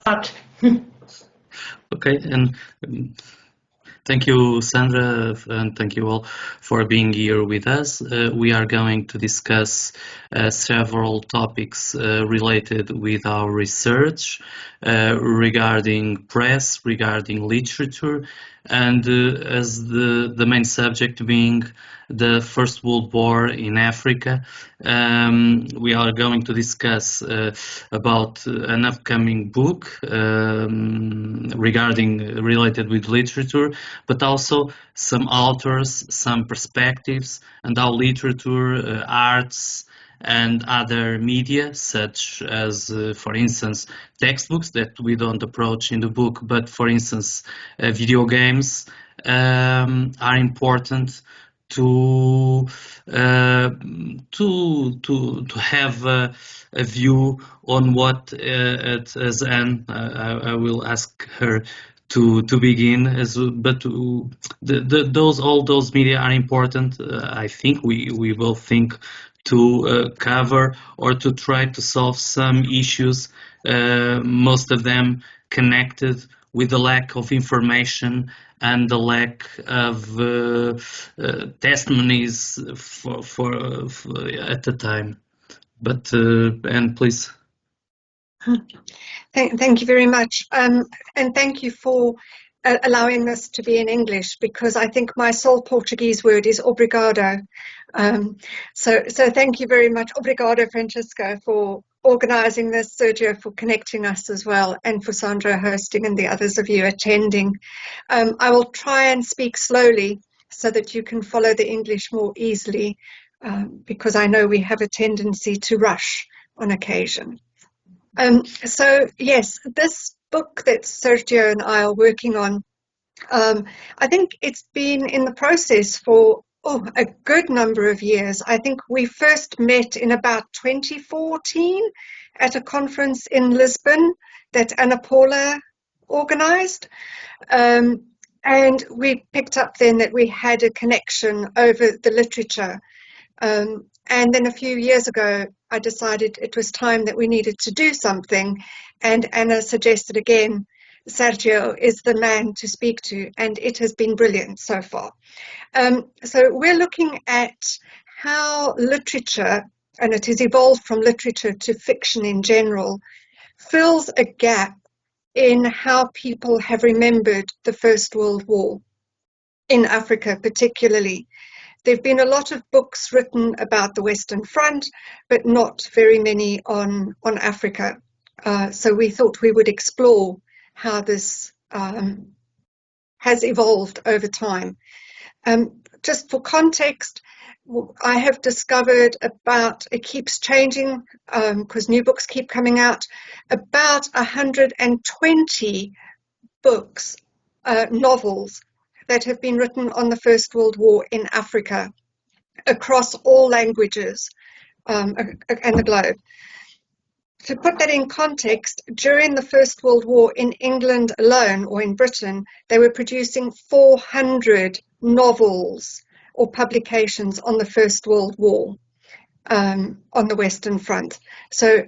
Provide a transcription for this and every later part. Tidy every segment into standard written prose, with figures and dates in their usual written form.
But Okay, and thank you, Sandra, and thank you all for being here with us. We are going to discuss several topics related with our research regarding press, regarding literature, and as the main subject being the First World War in Africa. We are going to discuss about an upcoming book related with literature, but also some authors, some perspectives, and how literature, arts, and other media, such as, for instance, textbooks that we don't approach in the book, but for instance, video games, are important to have a view on what, as Anne, I will ask her to begin, all those media are important. I think we will think to cover or to try to solve some issues, most of them connected with the lack of information and the lack of testimonies for at the time. But Anne, please. Thank you very much, and thank you for allowing this to be in English, because I think my sole Portuguese word is obrigado. So thank you very much. Obrigado, Francisco, for organising this, Sergio for connecting us as well, and for Sandra hosting and the others of you attending. I will try and speak slowly so that you can follow the English more easily, because I know we have a tendency to rush on occasion. So yes, this book that Sergio and I are working on, I think it's been in the process for a good number of years. I think we first met in about 2014 at a conference in Lisbon that Ana Paula organised. And we picked up then that we had a connection over the literature. And then a few years ago, I decided it was time that we needed to do something. And Anna suggested again, Sergio is the man to speak to, and it has been brilliant so far. So we're looking at how literature, and it has evolved from literature to fiction in general, fills a gap in how people have remembered the First World War, in Africa particularly. There have been a lot of books written about the Western Front, but not very many on Africa. So we thought we would explore how this has evolved over time. Just for context, I have discovered about, it keeps changing because new books keep coming out, about 120 books, novels, that have been written on the First World War in Africa across all languages and the globe. To put that in context, during the First World War in England alone, or in Britain, they were producing 400 novels or publications on the First World War on the Western Front. So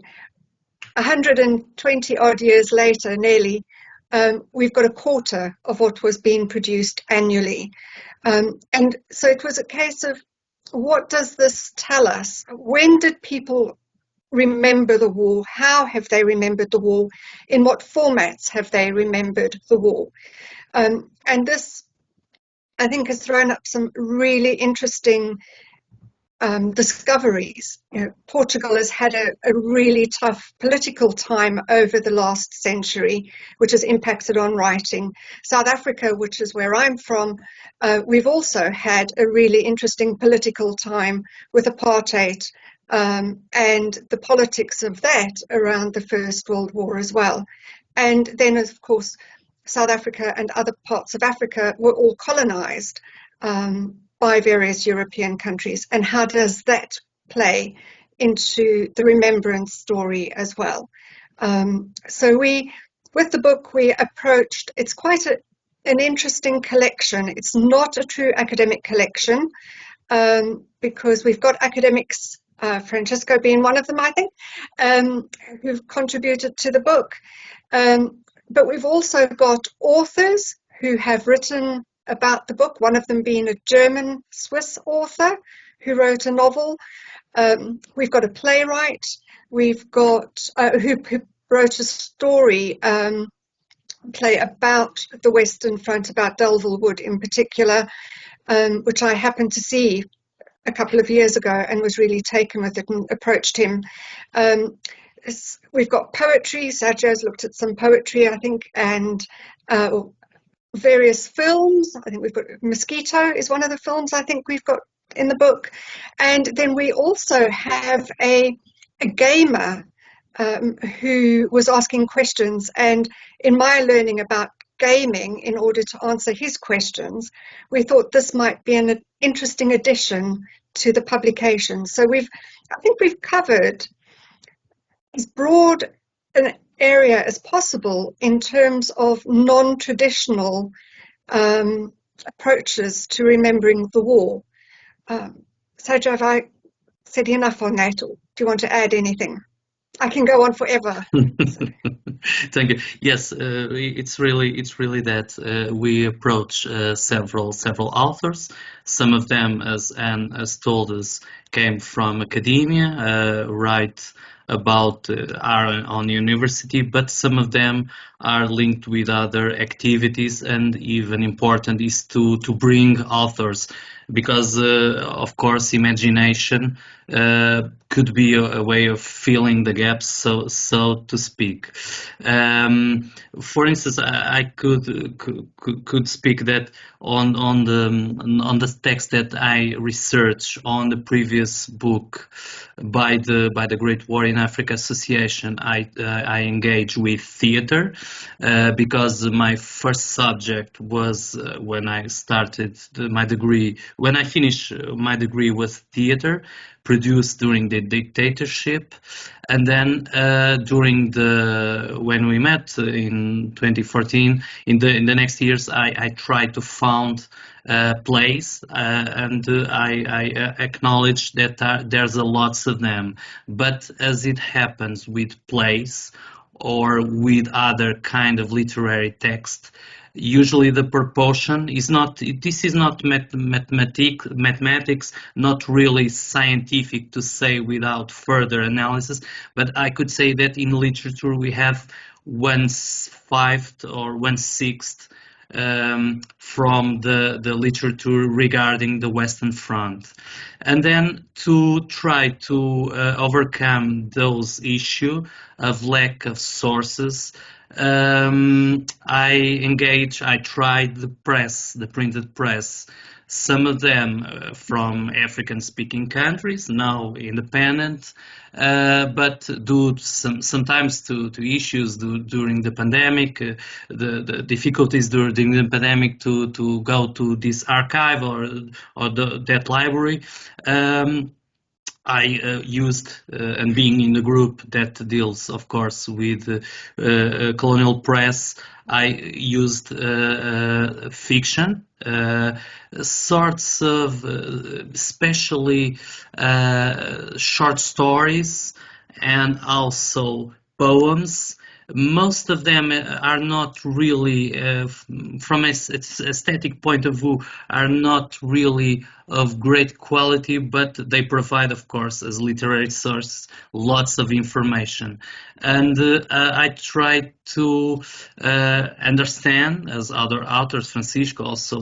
120 odd years later, nearly, we've got a quarter of what was being produced annually. And so it was a case of, what does this tell us? When did people remember the war? How have they remembered the war? In what formats have they remembered the war? And this, I think, has thrown up some really interesting discoveries. You know, Portugal has had a really tough political time over the last century, which has impacted on writing. South Africa, which is where I'm from, we've also had a really interesting political time with apartheid and the politics of that around the First World War as well. And then, of course, South Africa and other parts of Africa were all colonized by various European countries, and how does that play into the remembrance story as well? So with the book, we approached, it's quite an interesting collection. It's not a true academic collection because we've got academics, Francisco being one of them, I think, who've contributed to the book. But we've also got authors who have written about the book, one of them being a German-Swiss author who wrote a novel. We've got a playwright. We've got who wrote a story play about the Western Front, about Delville Wood in particular, which I happened to see a couple of years ago and was really taken with it and approached him. We've got poetry. Sergio's looked at some poetry, I think, and various films. I think we've got Mosquito is one of the films I think we've got in the book. And then we also have a gamer who was asking questions, and in my learning about gaming, in order to answer his questions, we thought this might be an interesting addition to the publication. So I think we've covered as broad an area as possible in terms of non-traditional approaches to remembering the war. Sergio, have I said enough on that, or do you want to add anything? I can go on forever. Thank you. Yes, it's really that we approach several authors. Some of them, as Anne has told us, came from academia, write about are on university, but some of them are linked with other activities, and even important is to bring authors, because of course imagination could be a way of filling the gaps, so to speak. For instance, I could speak that on the text that I researched on the previous book by the Great War in Africa Association. I engage with theater because my first subject was when I started my degree. When I finished my degree was theater, produced during the dictatorship, and then when we met in 2014, in the next years, I tried to found plays, and I acknowledge that there's a lots of them. But as it happens with plays or with other kind of literary text, usually the proportion is not, this is not mathematics, not really scientific to say without further analysis, but I could say that in literature we have 1/5 or 1/6 from the literature regarding the Western Front. And then to try to overcome those issues of lack of sources, I tried the press, the printed press, some of them from African-speaking countries, now independent, but due sometimes to issues during the pandemic, the difficulties during the pandemic to go to this archive or that library. I used, and being in the group that deals, of course, with colonial press, I used fiction, sorts of especially short stories, and also poems. Most of them are not really, from an aesthetic point of view, are not really of great quality, but they provide, of course, as literary source, lots of information. And I tried to understand, as other authors, Francisco also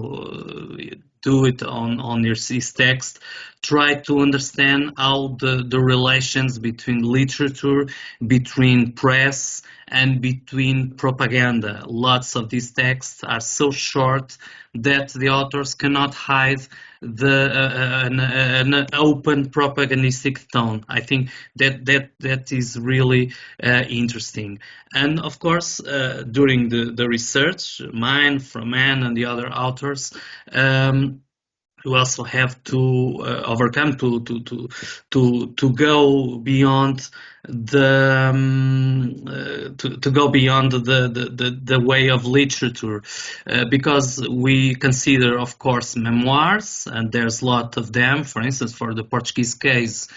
do it on his text, try to understand how the relations between literature, between press, and between propaganda. Lots of these texts are so short that the authors cannot hide an open propagandistic tone. I think that is really interesting. And of course, during the research, mine, from Anne, and the other authors, we also have to overcome to go beyond the way of literature, because we consider, of course, memoirs, and there's a lot of them. For instance, for the Portuguese case,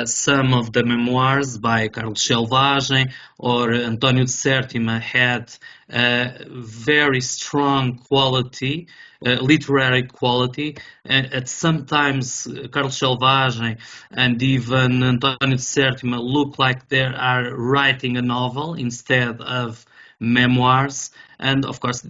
some of the memoirs by Carlos Selvagem or António de Sértima had very strong quality, literary quality. At sometimes Carlos Selvagem and even António de Sértima look like they are writing a novel instead of memoirs. And of course,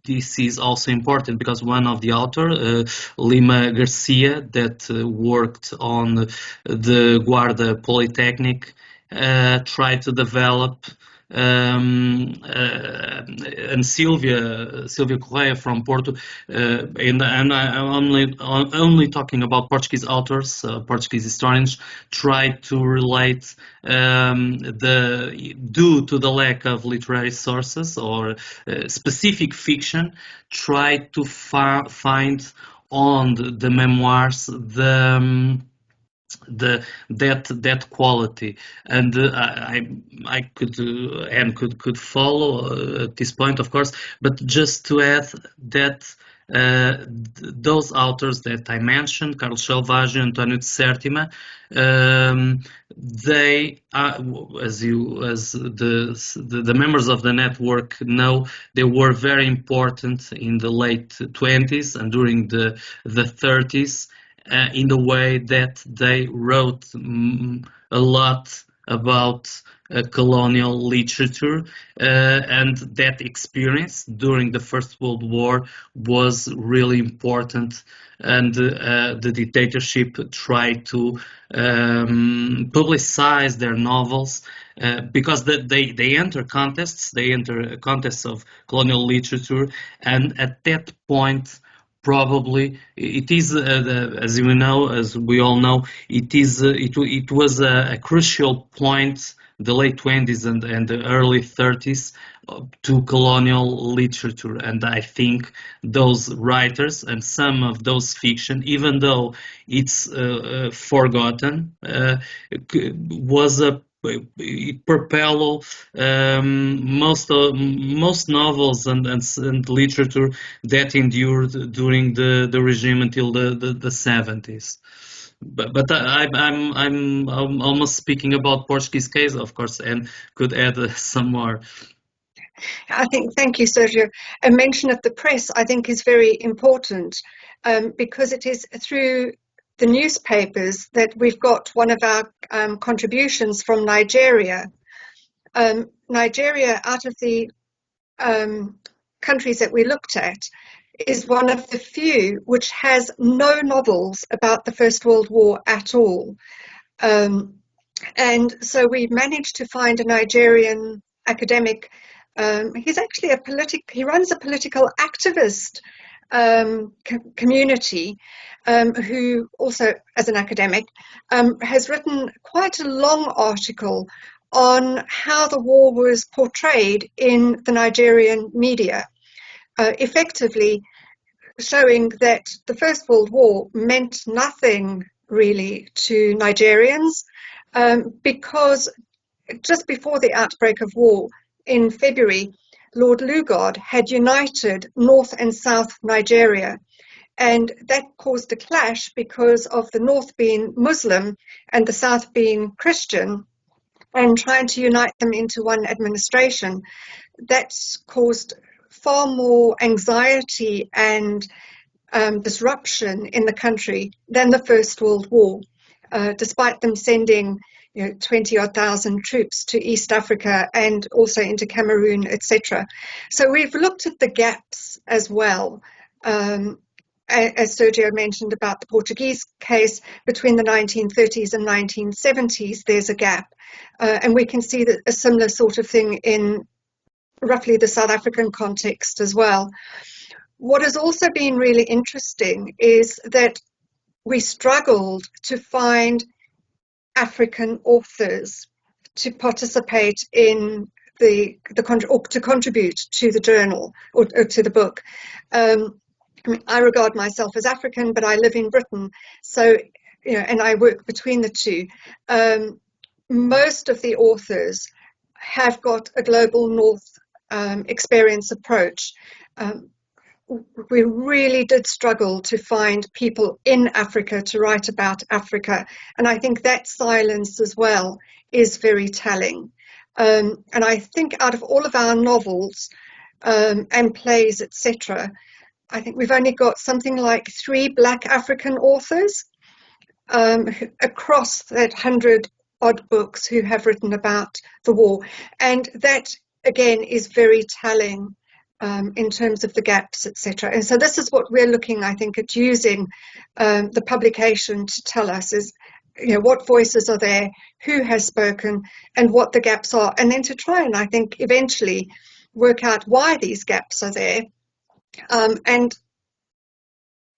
this is also important because one of the authors, Lima Garcia, that worked on the Guarda Polytechnic, tried to develop, and Silvia Correia from Porto, and I'm only talking about Portuguese authors, Portuguese historians, tried to relate, due to the lack of literary sources or specific fiction, tried to find on the memoirs that quality, and I could follow at this point, of course, but just to add that those authors that I mentioned, Carlos Selvagem, António de Sértima, they are, as the members of the network know, they were very important in the late 20s and during the 30s. In the way that they wrote a lot about colonial literature, and that experience during the First World War was really important, and the dictatorship tried to publicize their novels, because they enter contests of colonial literature, and at that point, probably it is, as you know, as we all know, it was a crucial point, the late 20s and the early 30s, to colonial literature. And I think those writers and some of those fiction, even though it's forgotten, it propelled most novels and literature that endured during the regime until the 70s. But I'm almost speaking about Portuguese case, of course, and could add some more. I think, thank you, Sergio. A mention of the press, I think, is very important, because it is through the newspapers that we've got one of our contributions from Nigeria. Nigeria, out of the countries that we looked at, is one of the few which has no novels about the First World War at all. And so we managed to find a Nigerian academic. He's actually he runs a political activist community, who also, as an academic, has written quite a long article on how the war was portrayed in the Nigerian media, effectively showing that the First World War meant nothing really to Nigerians, because just before the outbreak of war in February, Lord Lugard had united North and South Nigeria, and that caused a clash because of the North being Muslim and the South being Christian, and trying to unite them into one administration. That's caused far more anxiety and disruption in the country than the First World War, despite them sending 20-odd thousand troops to East Africa and also into Cameroon, etc. So we've looked at the gaps as well. As Sergio mentioned about the Portuguese case, between the 1930s and 1970s, there's a gap. And we can see that a similar sort of thing in roughly the South African context as well. What has also been really interesting is that we struggled to find African authors to participate in or to contribute to the journal or to the book. mean, I regard myself as African, but I live in Britain, so and I work between the two. Most of the authors have got a global north experience approach. We really did struggle to find people in Africa to write about Africa, and I think that silence as well is very telling. And I think out of all of our novels and plays, etc., I think we've only got something like 3 Black African authors across that 100-odd books who have written about the war. And that, again, is very telling in terms of the gaps, etc. And so this is what we're looking, I think, at using the publication to tell us is, what voices are there, who has spoken, and what the gaps are. And then to try and, I think, eventually work out why these gaps are there. And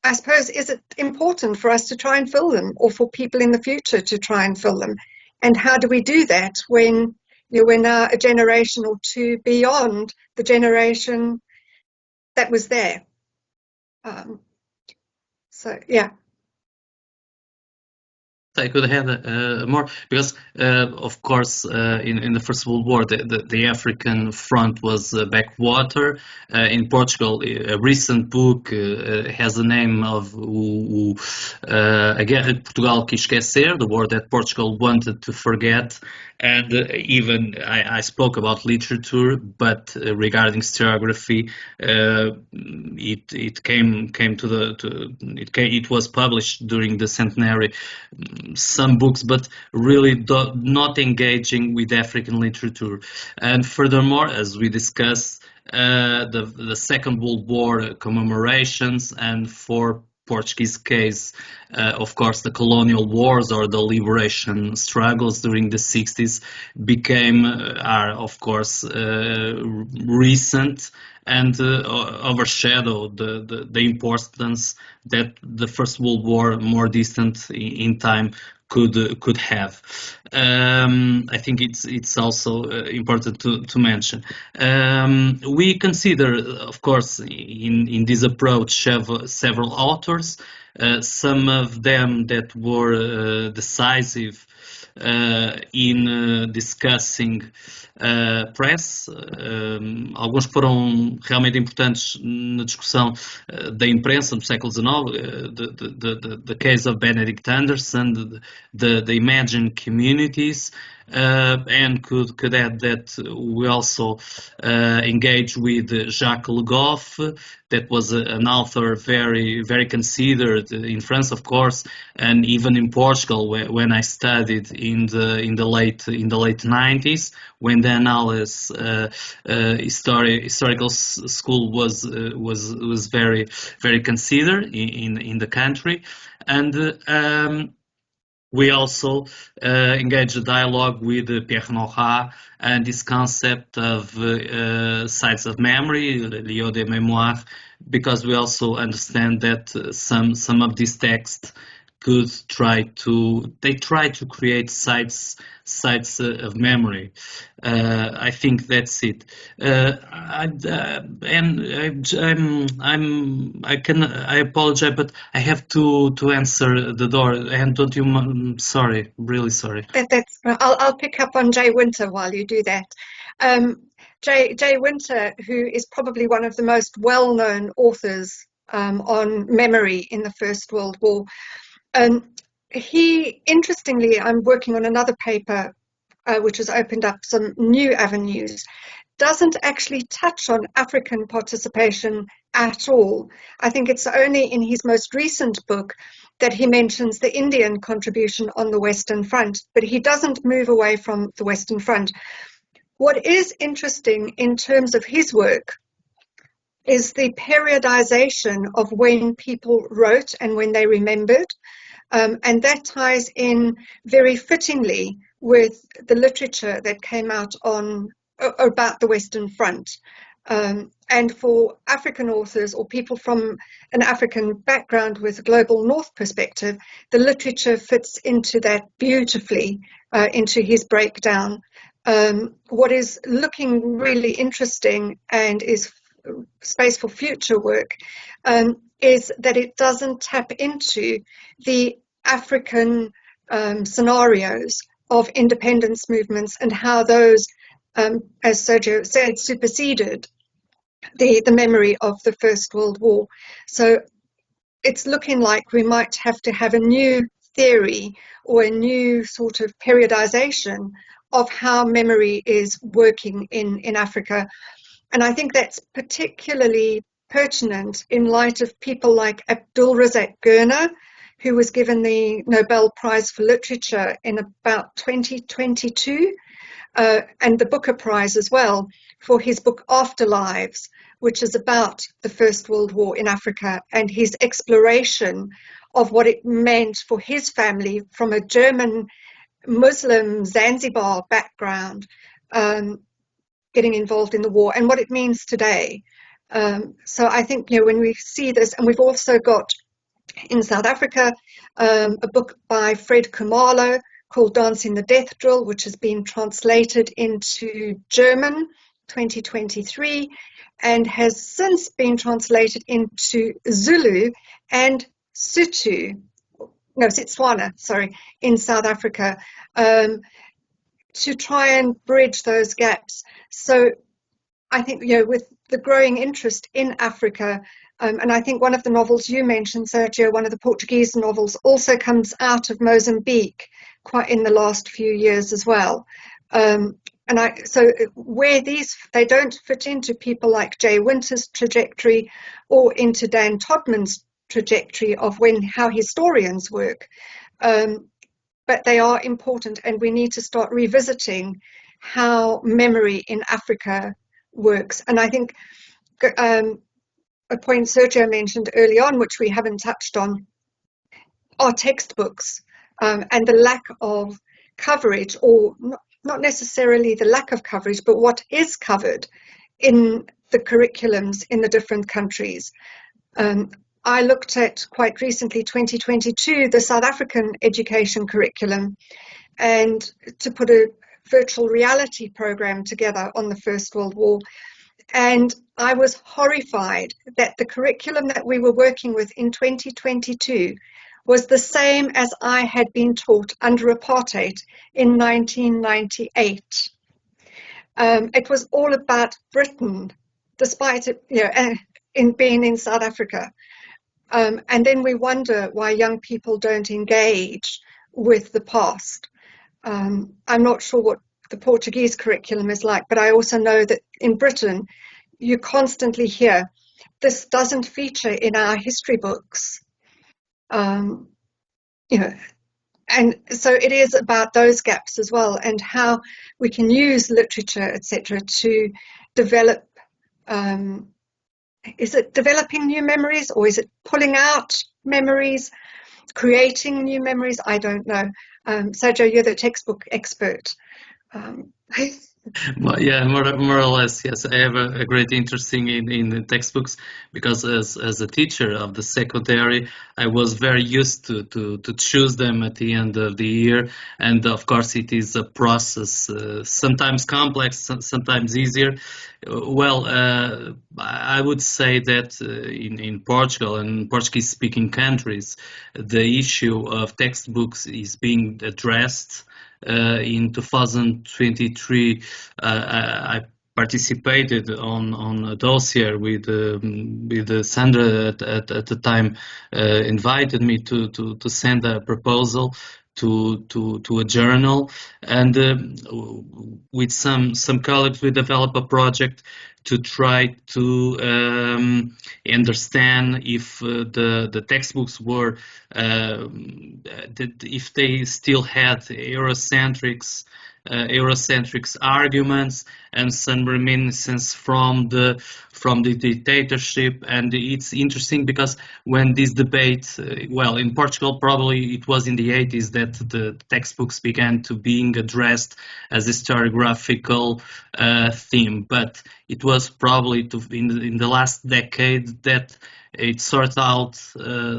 I suppose, is it important for us to try and fill them, or for people in the future to try and fill them? And how do we do that when we're now a generation or two beyond the generation that was there? So, yeah. I could have more, because of course in the First World War the African front was backwater. In Portugal, a recent book has the name of A Guerra que Portugal quis esquecer, the war that Portugal wanted to forget. And even I spoke about literature, but regarding historiography, it was published during the centenary. Some books, but really not engaging with African literature. And furthermore, as we discussed, the Second World War commemorations, and for Portuguese case, of course, the colonial wars or the liberation struggles during the 60s are of course recent, and overshadow the importance that the First World War, more distant in time, could have. I think it's also important to mention. We consider, of course, in this approach, several authors, some of them that were decisive in discussing press. Alguns foram realmente importantes na discussão da imprensa do século XIX, the case of Benedict Anderson, the imagined communities, and could add that we also engage with Jacques Le Goff, that was an author very, very considered in France, of course, and even in Portugal when I studied in the late 90s, when the Annales historical school was very, very considered in the country. And we also engage a dialogue with Pierre Nora and this concept of sites of memory, lieux de mémoire, because we also understand that some of these texts try to create sites of memory. I think that's it. I apologize, but I have to answer the door. And don't you? Sorry, really sorry. I'll pick up on Jay Winter while you do that. Jay Winter, who is probably one of the most well-known authors on memory in the First World War. He, interestingly, I'm working on another paper which has opened up some new avenues, doesn't actually touch on African participation at all. I think it's only in his most recent book that he mentions the Indian contribution on the Western Front, but he doesn't move away from the Western Front. What is interesting in terms of his work is the periodization of when people wrote and when they remembered. And that ties in very fittingly with the literature that came out about the Western Front. And for African authors or people from an African background with a global North perspective, the literature fits into that beautifully, into his breakdown. What is looking really interesting and is space for future work is that it doesn't tap into the African scenarios of independence movements and how those, as Sergio said, superseded the memory of the First World War. So it's looking like we might have to have a new theory or a new sort of periodization of how memory is working in Africa. And I think that's particularly pertinent in light of people like Abdul Razak Gurna, who was given the Nobel Prize for Literature in about 2022, and the Booker Prize as well, for his book Afterlives, which is about the First World War in Africa and his exploration of what it meant for his family from a German Muslim Zanzibar background, getting involved in the war, and what it means today. So I think, when we see this, and we've also got in South Africa a book by Fred Khumalo called Dancing the Death Drill, which has been translated into German 2023 and has since been translated into Zulu and Setswana, in South Africa, to try and bridge those gaps. So I think, with the growing interest in Africa, and I think one of the novels you mentioned, Sergio, one of the Portuguese novels, also comes out of Mozambique quite in the last few years as well. So where they don't fit into people like Jay Winter's trajectory or into Dan Todman's trajectory of how historians work, but they are important, and we need to start revisiting how memory in Africa works. And I think a point Sergio mentioned early on, which we haven't touched on, are textbooks, and the lack of coverage, or not necessarily the lack of coverage, but what is covered in the curriculums in the different countries. I looked at quite recently, 2022, the South African education curriculum, and to put a virtual reality program together on the First World War. And I was horrified that the curriculum that we were working with in 2022 was the same as I had been taught under apartheid in 1998. It was all about Britain, despite it, in being in South Africa. And then we wonder why young people don't engage with the past. I'm not sure what the Portuguese curriculum is like, but I also know that in Britain, you constantly hear, this doesn't feature in our history books. And so it is about those gaps as well, and how we can use literature, etc., to develop. Is it developing new memories, or is it pulling out memories, creating new memories? I don't know. Sergio, you're the textbook expert. Well, yeah, more or less, yes. I have a great interest in the textbooks, because as a teacher of the secondary, I was very used to choose them at the end of the year, and of course it is a process, sometimes complex, sometimes easier. Well, I would say that in Portugal and Portuguese-speaking countries, the issue of textbooks is being addressed. In 2023, I participated on a dossier with Sandra at the time invited me to send a proposal to a journal, and with some colleagues we developed a project to try to understand if the textbooks were if they still had Eurocentric arguments and some reminiscence from the dictatorship. And it's interesting because when this debate, well, in Portugal probably it was in the 80s that the textbooks began to being addressed as historiographical theme, but it was probably in the last decade that it sorted out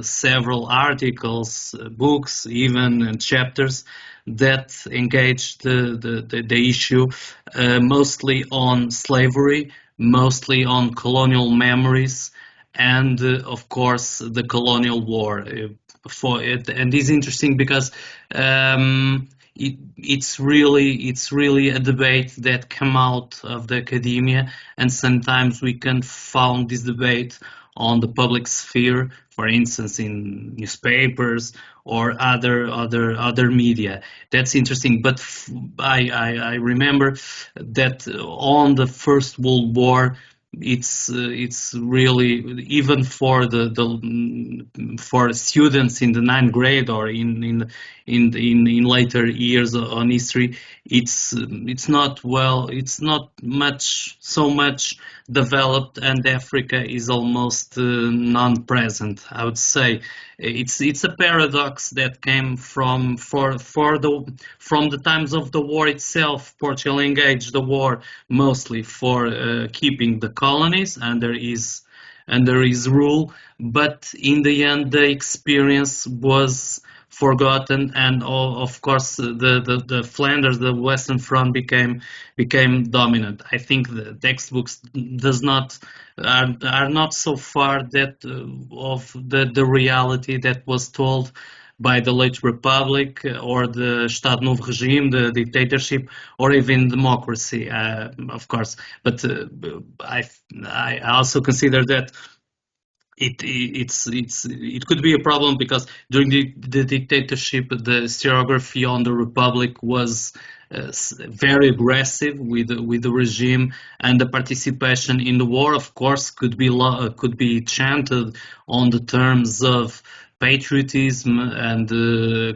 several articles, books, even, and chapters that engaged the issue, mostly on slavery, mostly on colonial memories, and of course the colonial war. And it's interesting because it's really a debate that come out of the academia, and sometimes we can found this debate on the public sphere, for instance, in newspapers or other media. That's interesting. But I remember that on the First World War, it's really, even for for students in the ninth grade or in later years on history, it's not so much developed, and Africa is almost non-present, I would say. It's a paradox that came from the times of the war itself. Portugal engaged the war mostly for keeping the colonies under his rule, but in the end the experience was forgotten, and of course the Flanders, the Western Front became dominant. I think the textbooks are not so far that of the reality that was told by the late Republic or the Estado Novo regime, the dictatorship, or even democracy, of course. But I also consider that it could be a problem, because during the dictatorship, the historiography on the Republic was very aggressive with the regime, and the participation in the war, of course, could be chanted on the terms of patriotism and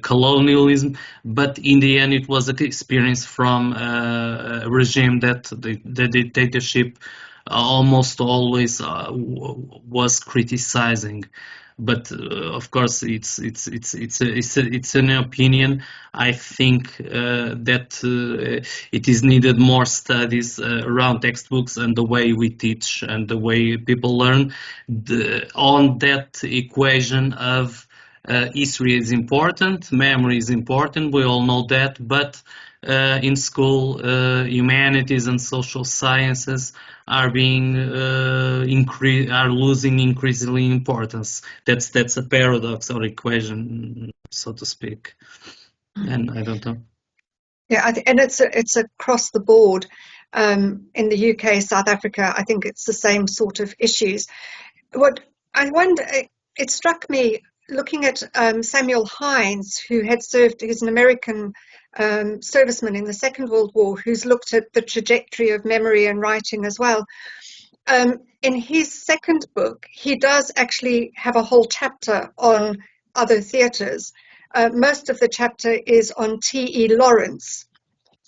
colonialism, but in the end it was an experience from a regime that the dictatorship almost always was criticizing. But of course, it's an opinion. I think that it is needed more studies around textbooks and the way we teach and the way people learn on that equation of history is important, memory is important. We all know that, but in school, humanities and social sciences are losing increasingly importance. That's a paradox or equation, so to speak. And I don't know. Yeah, and it's across the board. In the UK, South Africa, I think it's the same sort of issues. What I wonder, it struck me looking at Samuel Hines, who had served, he's an American serviceman in the Second World War, who's looked at the trajectory of memory and writing as well. In his second book, he does actually have a whole chapter on other theatres. Most of the chapter is on T.E. Lawrence,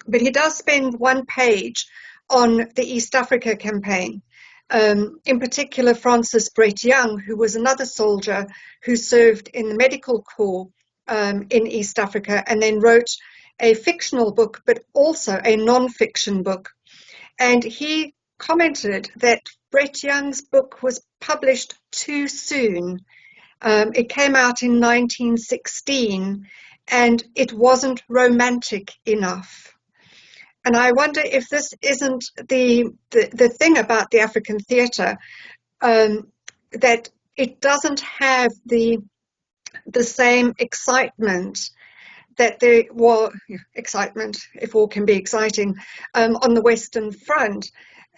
but he does spend one page on the East Africa campaign. In particular, Francis Brett Young, who was another soldier who served in the medical corps in East Africa, and then wrote a fictional book, but also a non-fiction book. And he commented that Brett Young's book was published too soon. It came out in 1916, and it wasn't romantic enough. And I wonder if this isn't the thing about the African theatre, that it doesn't have the same excitement that there was, excitement, if all can be exciting, on the Western Front.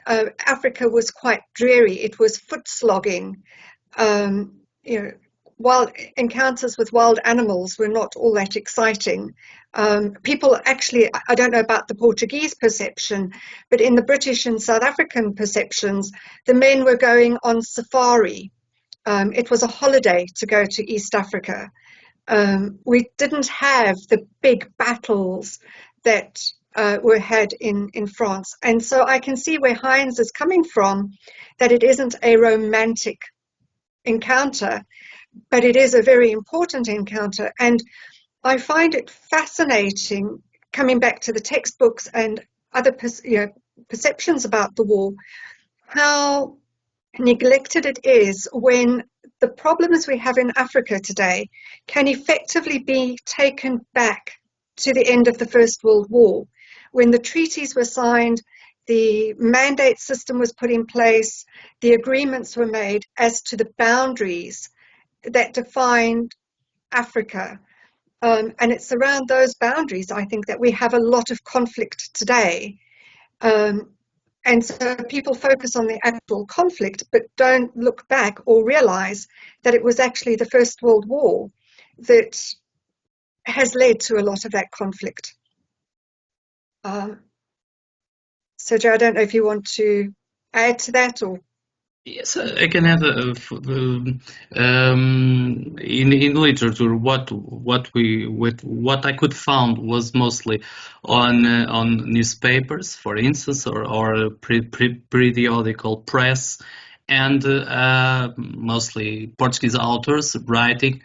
Africa was quite dreary. It was foot slogging. Wild encounters with wild animals were not all that exciting. People actually, I don't know about the Portuguese perception, but in the British and South African perceptions, the men were going on safari. It was a holiday to go to East Africa. We didn't have the big battles that were had in France. And so I can see where Hines is coming from, that it isn't a romantic encounter, but it is a very important encounter. And I find it fascinating, coming back to the textbooks and other perceptions about the war, how neglected it is when the problems we have in Africa today can effectively be taken back to the end of the First World War. When the treaties were signed, the mandate system was put in place, the agreements were made as to the boundaries that defined Africa. And it's around those boundaries, I think, that we have a lot of conflict today. And so people focus on the actual conflict, but don't look back or realize that it was actually the First World War that has led to a lot of that conflict. Sergio, I don't know if you want to add to that or... Yes, I can add. In literature, what I could find was mostly on newspapers, for instance, or periodical press, and mostly Portuguese authors writing.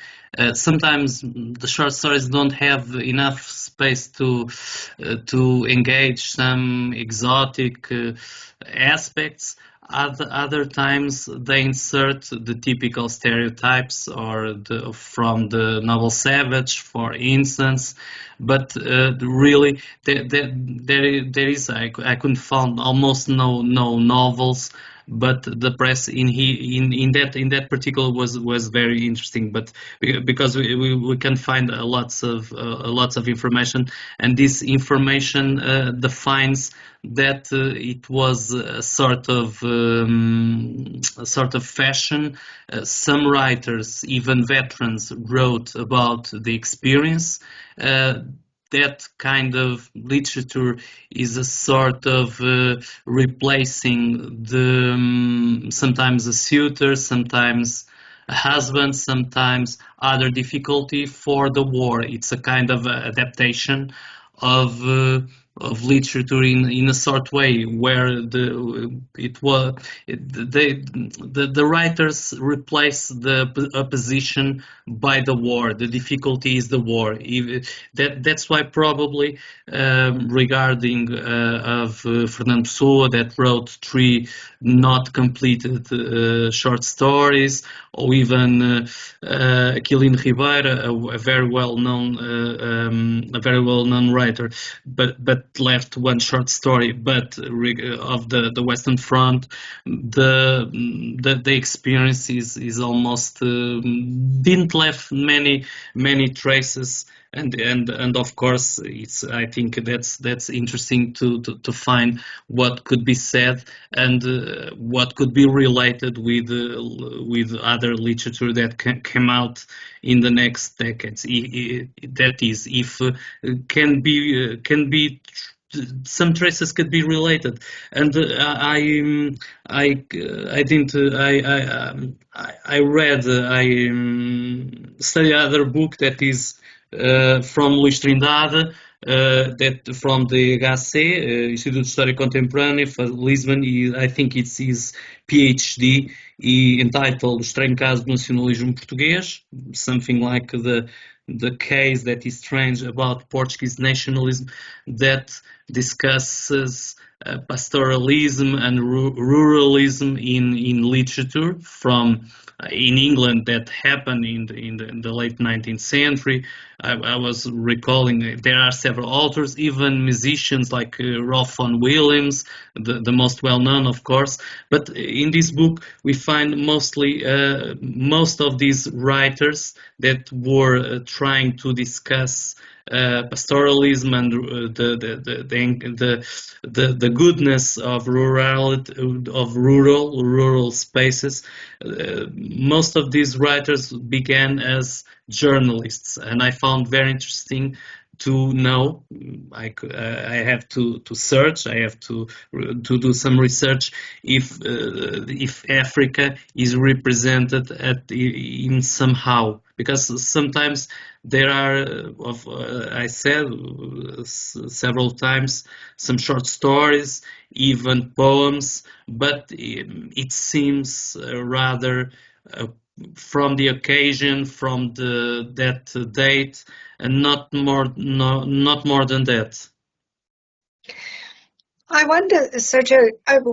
Sometimes the short stories don't have enough space to engage some exotic aspects. Other times they insert the typical stereotypes or from the novel Savage, for instance, but really there is I couldn't find almost no novels, but the press in that particular was very interesting. But because we can find lots of information, and this information defines that it was a sort of fashion. Some writers, even veterans, wrote about the experience. That kind of literature is a sort of replacing the sometimes a suitor, sometimes a husband, sometimes other difficulty for the war. It's a kind of adaptation of literature in a sort way where the writers replace the opposition by the war. The difficulty is the war. That's why probably regarding of Fernando Pessoa, that wrote 3 not completed short stories, or even Aquilino Ribeiro, a very well known writer, but left 1 short story. But of the Western Front, the experience is almost didn't left many traces. And of course, I think that's interesting to find what could be said and what could be related with other literature that came out in the next decades. That is, if can be some traces could be related. And I studied other book that is from Luís Trindade, that from the IGSCP, Instituto de História Contemporânea for Lisbon. I think it's his PhD, entitled O Estranho Caso do Nacionalismo Português, something like the case that is strange about Portuguese nationalism, that discusses pastoralism and ruralism in literature from in England that happened in the late 19th century. I was recalling there are several authors, even musicians like Ralph Vaughan Williams, the most well-known, of course. But in this book we find mostly most of these writers that were trying to discuss pastoralism and the goodness of rural spaces. Most of these writers began as journalists, and I found very interesting to know. I have to search. I have to do some research if Africa is represented in somehow, because sometimes there are, I said several times, some short stories, even poems, but it seems rather from the occasion, from that date, and not more than that. I wonder, Sergio,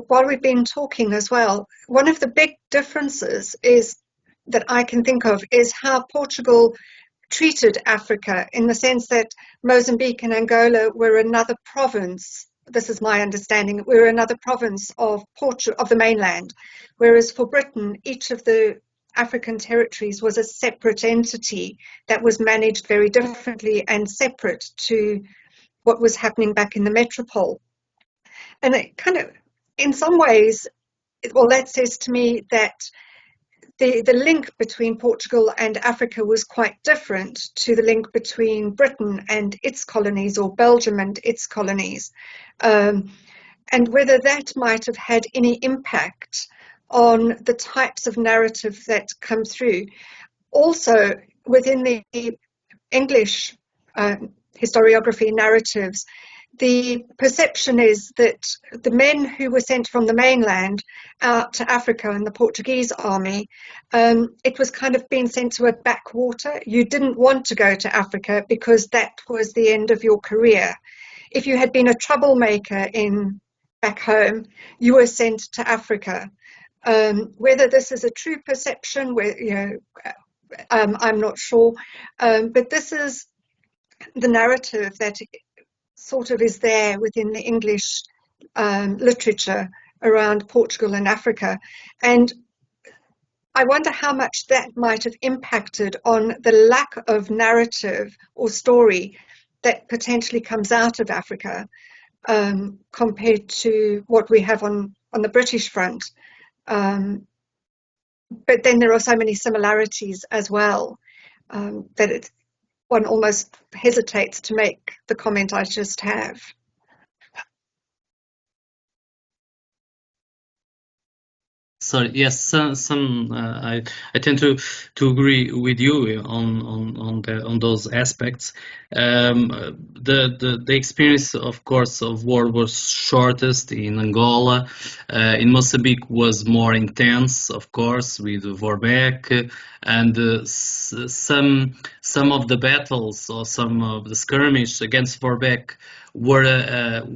while we've been talking as well, one of the big differences is that I can think of is how Portugal treated Africa, in the sense that Mozambique and Angola were another province this is my understanding, we're another province of the mainland, whereas for Britain, each of the African territories was a separate entity that was managed very differently and separate to what was happening back in the metropole. And it kind of, in some ways, well, that says to me that the link between Portugal and Africa was quite different to the link between Britain and its colonies, or Belgium and its colonies, and whether that might have had any impact on the types of narrative that come through. Also, within the English historiography narratives, the perception is that the men who were sent from the mainland out to Africa in the Portuguese army, it was kind of being sent to a backwater. You didn't want to go to Africa because that was the end of your career. If you had been a troublemaker back home, you were sent to Africa. Whether this is a true perception, I'm not sure, but this is the narrative that sort of is there within the English literature around Portugal and Africa. And I wonder how much that might have impacted on the lack of narrative or story that potentially comes out of Africa compared to what we have on the British front. But then there are so many similarities as well that one almost hesitates to make the comment I just have. Sorry. Yes, I tend to agree with you on those aspects. The experience, of course, of war was shortest in Angola. In Mozambique was more intense, of course, with Vorbeck, and some of the battles or some of the skirmish against Vorbeck were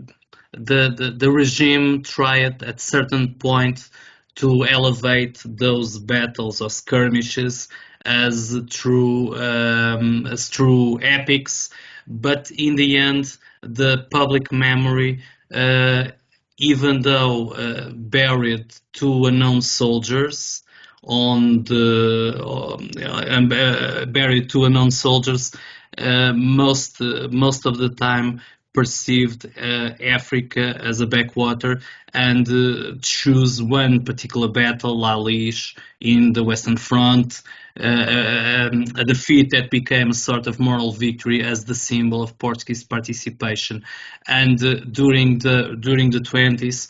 the regime tried at certain point to elevate those battles or skirmishes as true epics, but in the end, the public memory, even though buried two unknown soldiers buried two unknown soldiers, most of the time perceived Africa as a backwater and choose one particular battle, La Liege, in the Western Front, a defeat that became a sort of moral victory as the symbol of Portuguese participation. And during the 20s,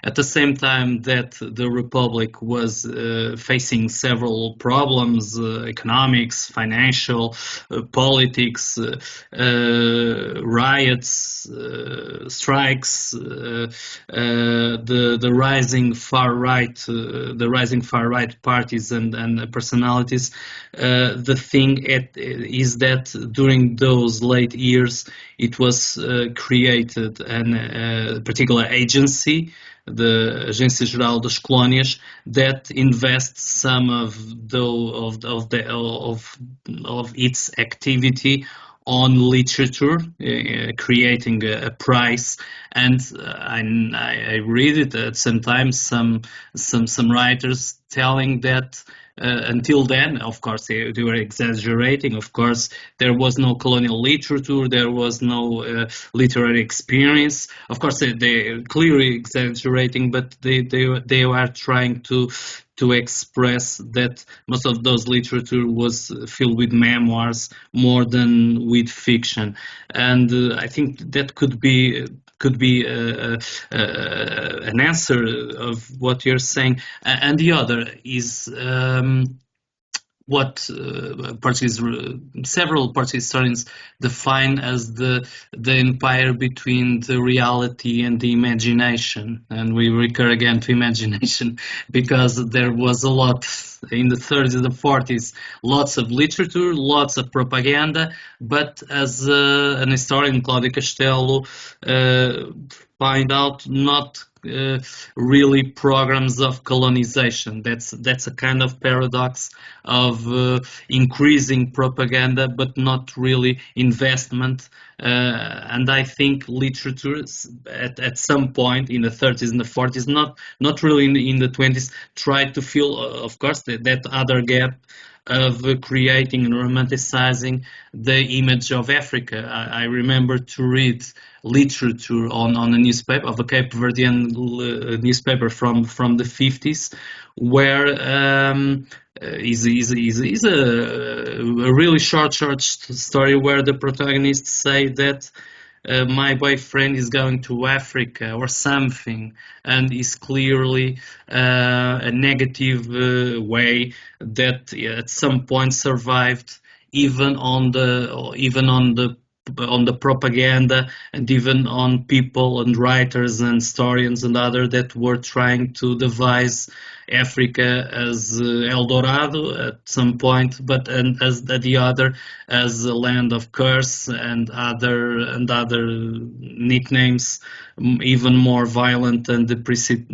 at the same time that the Republic was facing several problems, economics, financial, politics, riots, strikes, the rising far right parties and personalities. The thing is that during those late years, it was created a particular agency, the Agência Geral das Colónias, that invests some of its activity on literature, creating a prize, and I read it at sometimes some writers telling that until then, of course, they were exaggerating. Of course, there was no colonial literature, there was no literary experience. Of course, they clearly exaggerating, but they were trying to express that most of those literature was filled with memoirs more than with fiction, and I think that could be an answer of what you're saying. And the other is what several Portuguese historians define as the empire between the reality and the imagination. And we recur again to imagination because there was a lot in the 30s and the 40s, lots of literature, lots of propaganda, but as an historian, Cláudio Castelo, find out not really programs of colonization. That's a kind of paradox of increasing propaganda, but not really investment. And I think literature at some point in the 30s and the 40s, not really in the 20s, tried to fill, of course, that other gap of creating and romanticizing the image of Africa. I remember to read literature on a newspaper, of a Cape Verdean newspaper from the 50s, where is a really short story where the protagonists say that my boyfriend is going to Africa or something, and is clearly a negative way that at some point survived even on the propaganda, and even on people and writers and historians and others that were trying to devise Africa as El Dorado at some point, but and as the other as a land of curse and other nicknames, even more violent and depreciative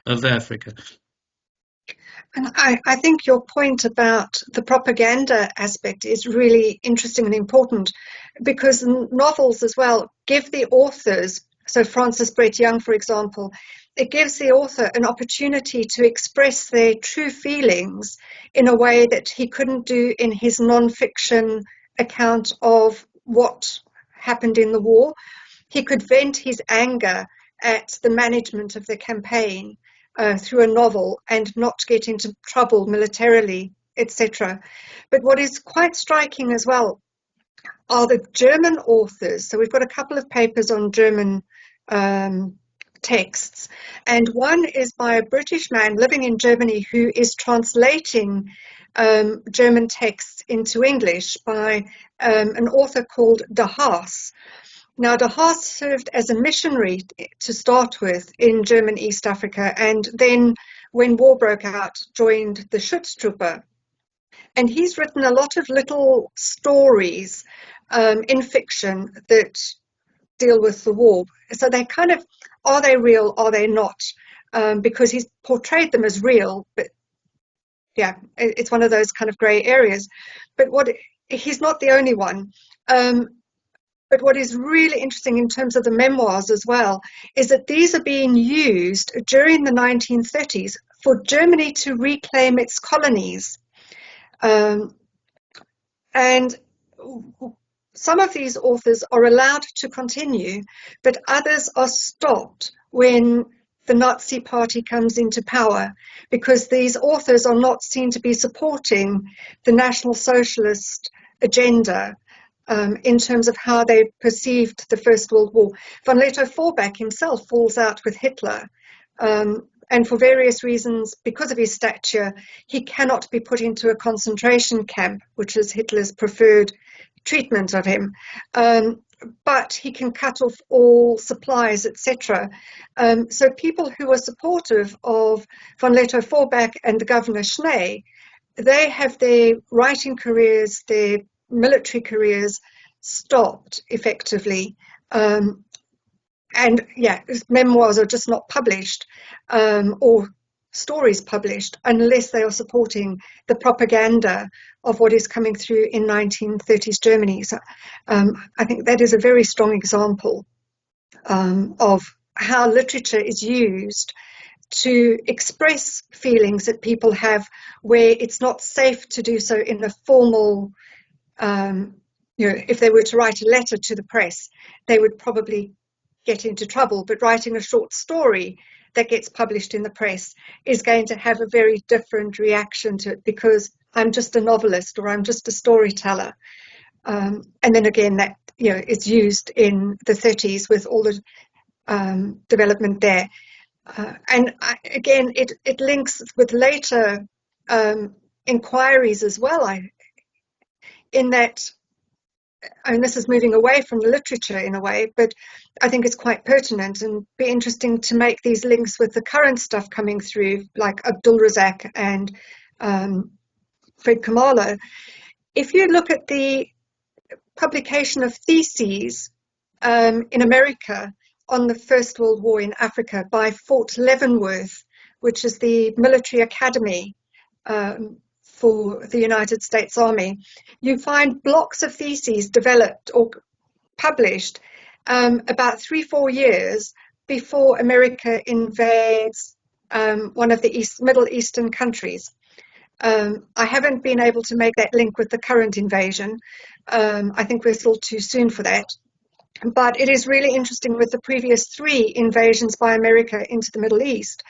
of Africa. And I think your point about the propaganda aspect is really interesting and important, because novels as well give the authors, so Francis Brett Young, for example, it gives the author an opportunity to express their true feelings in a way that he couldn't do in his non-fiction account of what happened in the war. He could vent his anger at the management of the campaign through a novel and not get into trouble militarily, etc. But what is quite striking as well are the German authors. So we've got a couple of papers on German texts, and one is by a British man living in Germany who is translating German texts into English by an author called De Haas. Now, De Haas served as a missionary to start with in German East Africa, and then when war broke out, joined the Schutztruppe. And he's written a lot of little stories in fiction that deal with the war. So they kind of, are they real, are they not? Because he's portrayed them as real, but yeah, it's one of those kind of grey areas. But he's not the only one. But what is really interesting in terms of the memoirs as well is that these are being used during the 1930s for Germany to reclaim its colonies. And some of these authors are allowed to continue, but others are stopped when the Nazi Party comes into power, because these authors are not seen to be supporting the National Socialist agenda. In terms of how they perceived the First World War. Von Lettow-Vorbeck himself falls out with Hitler, and for various reasons, because of his stature, he cannot be put into a concentration camp, which is Hitler's preferred treatment of him. But he can cut off all supplies, etc. So people who are supportive of von Lettow-Vorbeck and the Governor Schnee, they have their writing careers, their military careers stopped effectively, and yeah, memoirs are just not published, or stories published, unless they are supporting the propaganda of what is coming through in 1930s Germany. So I think that is a very strong example of how literature is used to express feelings that people have where it's not safe to do so in a formal if they were to write a letter to the press, they would probably get into trouble. But writing a short story that gets published in the press is going to have a very different reaction to it, because I'm just a novelist or I'm just a storyteller. And then again, that is used in the 30s with all the development there. And again, it links with later inquiries as well. In that, this is moving away from the literature in a way, but I think it's quite pertinent and be interesting to make these links with the current stuff coming through, like Abdul Razak and Fred Kamala. If you look at the publication of theses in America on the First World War in Africa by Fort Leavenworth, which is the military academy for the United States Army, you find blocks of theses developed or published about 3-4 years before America invades one of the Middle Eastern countries. I haven't been able to make that link with the current invasion. I think we're still too soon for that. But it is really interesting with the previous 3 invasions by America into the Middle East.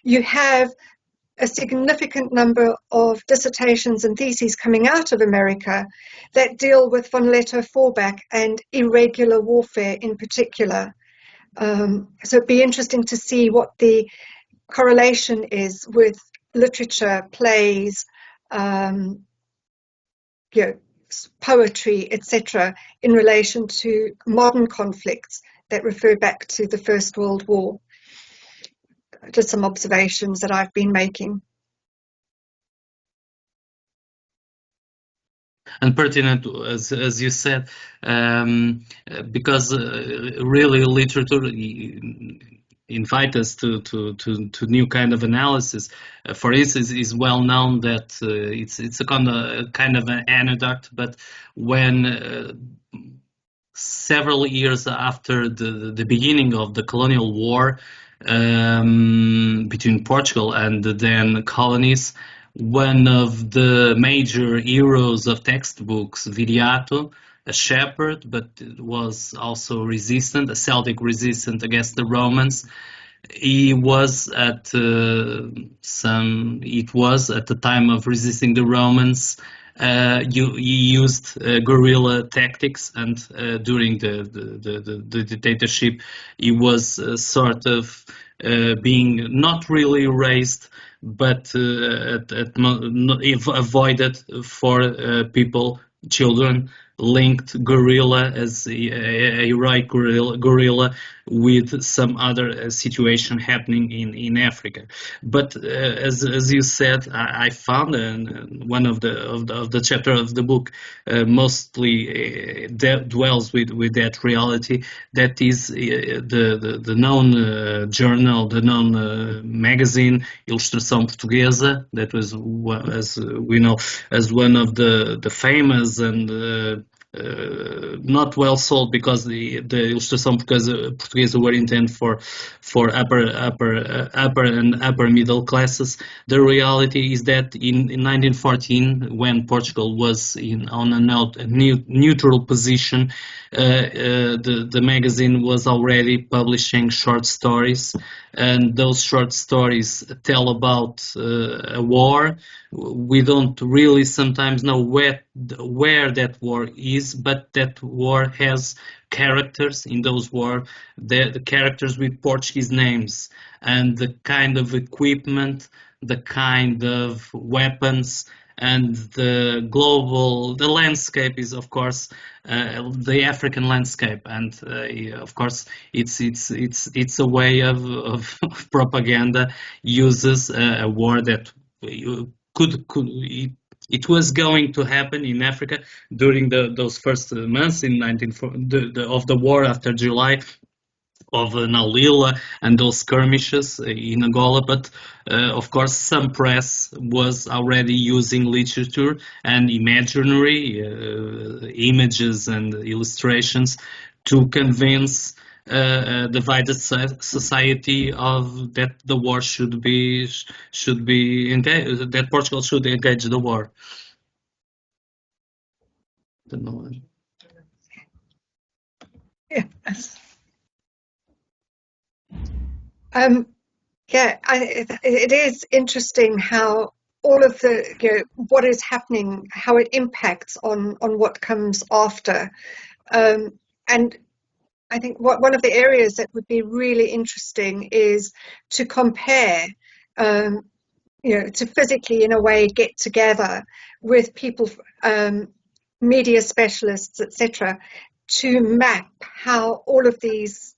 You have a significant number of dissertations and theses coming out of America that deal with von Lettow fallback and irregular warfare in particular. So it'd be interesting to see what the correlation is with literature, plays, poetry, etc., in relation to modern conflicts that refer back to the First World War. Just some observations that I've been making. And pertinent, as you said, because really literature invite us to new kind of analysis. For instance, it's well known that it's a kind of an anecdote, but when several years after the beginning of the colonial war between Portugal and the then colonies, one of the major heroes of textbooks, Viriato, a shepherd, but was also resistant, a Celtic resistant against the Romans. It was at the time of resisting the Romans. He used guerrilla tactics, and during the dictatorship, he was sort of being not really erased, but avoided for people, children, linked guerrilla as a heroic guerrilla with some other situation happening in Africa. But as you said, I found one of the chapter of the book mostly dwells with that reality. That is the known journal, the known magazine Ilustração Portuguesa, that was, as we know, as one of the famous and not well sold, because the Ilustração Portuguesa were intended for upper and upper middle classes. The reality is that in 1914, when Portugal was on a neutral position, the magazine was already publishing short stories, and those short stories tell about a war. We don't really sometimes know where that war is, but that war has characters in those war, the characters with Portuguese names, and the kind of equipment, the kind of weapons, and the landscape is, of course, the African landscape, and of course it's a way of propaganda. Uses a war that it was going to happen in Africa during those first months in of the war after July, of Naulila and those skirmishes in Angola. But of course some press was already using literature and imaginary images and illustrations to convince a divided society of that the war should be engaged, that Portugal should engage the war. Yes. It is interesting how all of the what is happening, how it impacts on what comes after, and I think one of the areas that would be really interesting is to compare, to physically, in a way, get together with people, media specialists, etc., to map how all of these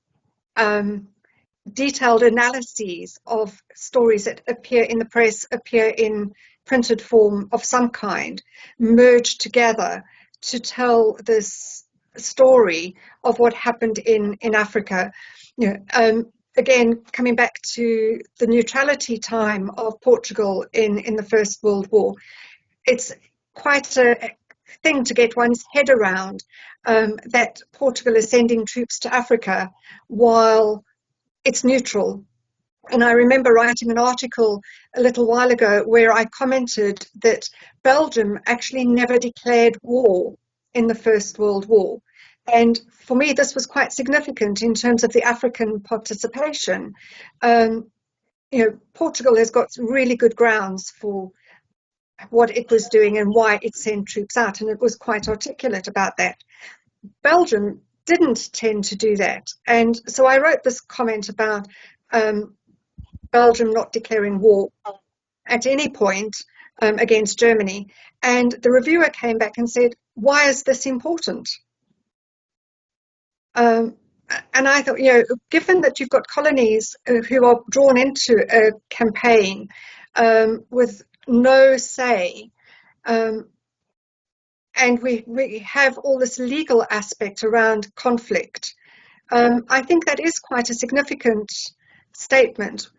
detailed analyses of stories that appear in the press, appear in printed form of some kind, merge together to tell this story of what happened in Africa. Again, coming back to the neutrality time of Portugal in the First World War, it's quite a thing to get one's head around, that Portugal is sending troops to Africa while it's neutral. And I remember writing an article a little while ago where I commented that Belgium actually never declared war in the First World War. And for me, this was quite significant in terms of the African participation. Portugal has got really good grounds for what it was doing and why it sent troops out, and it was quite articulate about that. Belgium didn't tend to do that. And so I wrote this comment about Belgium not declaring war at any point against Germany. And the reviewer came back and said, why is this important? And I thought, given that you've got colonies who are drawn into a campaign with no say, and we have all this legal aspect around conflict, I think that is quite a significant statement.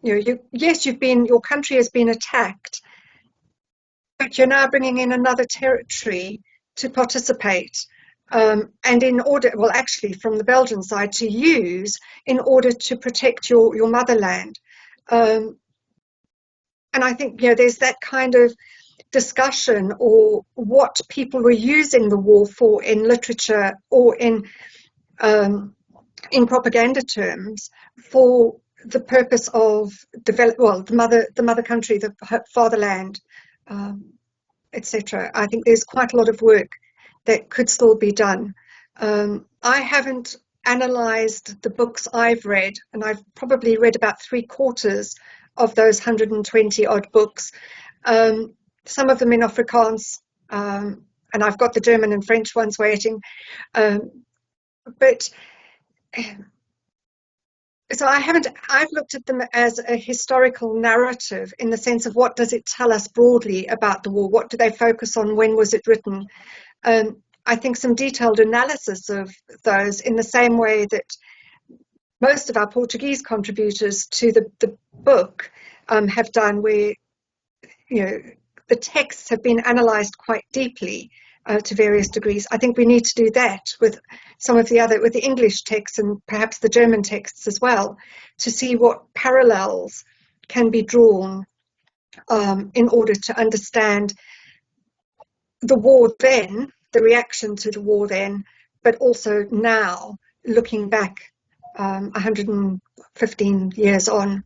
Yes, your country has been attacked, but you're now bringing in another territory to participate. And in order, well, actually from the Belgian side, to use in order to protect your motherland. And I think, there's that kind of discussion, or what people were using the war for in literature or in propaganda terms, for the purpose of the mother country, the fatherland, etc. I think there's quite a lot of work that could still be done. I haven't analysed the books I've read, and I've probably read about 3/4 of those 120 odd books, some of them in Afrikaans, and I've got the German and French ones waiting. But so I've looked at them as a historical narrative, in the sense of what does it tell us broadly about the war? What do they focus on? When was it written? I think some detailed analysis of those, in the same way that most of our Portuguese contributors to the book have done, where the texts have been analysed quite deeply to various degrees. I think we need to do that with with the English texts and perhaps the German texts as well, to see what parallels can be drawn in order to understand the war then, the reaction to the war then, but also now, looking back 115 years on.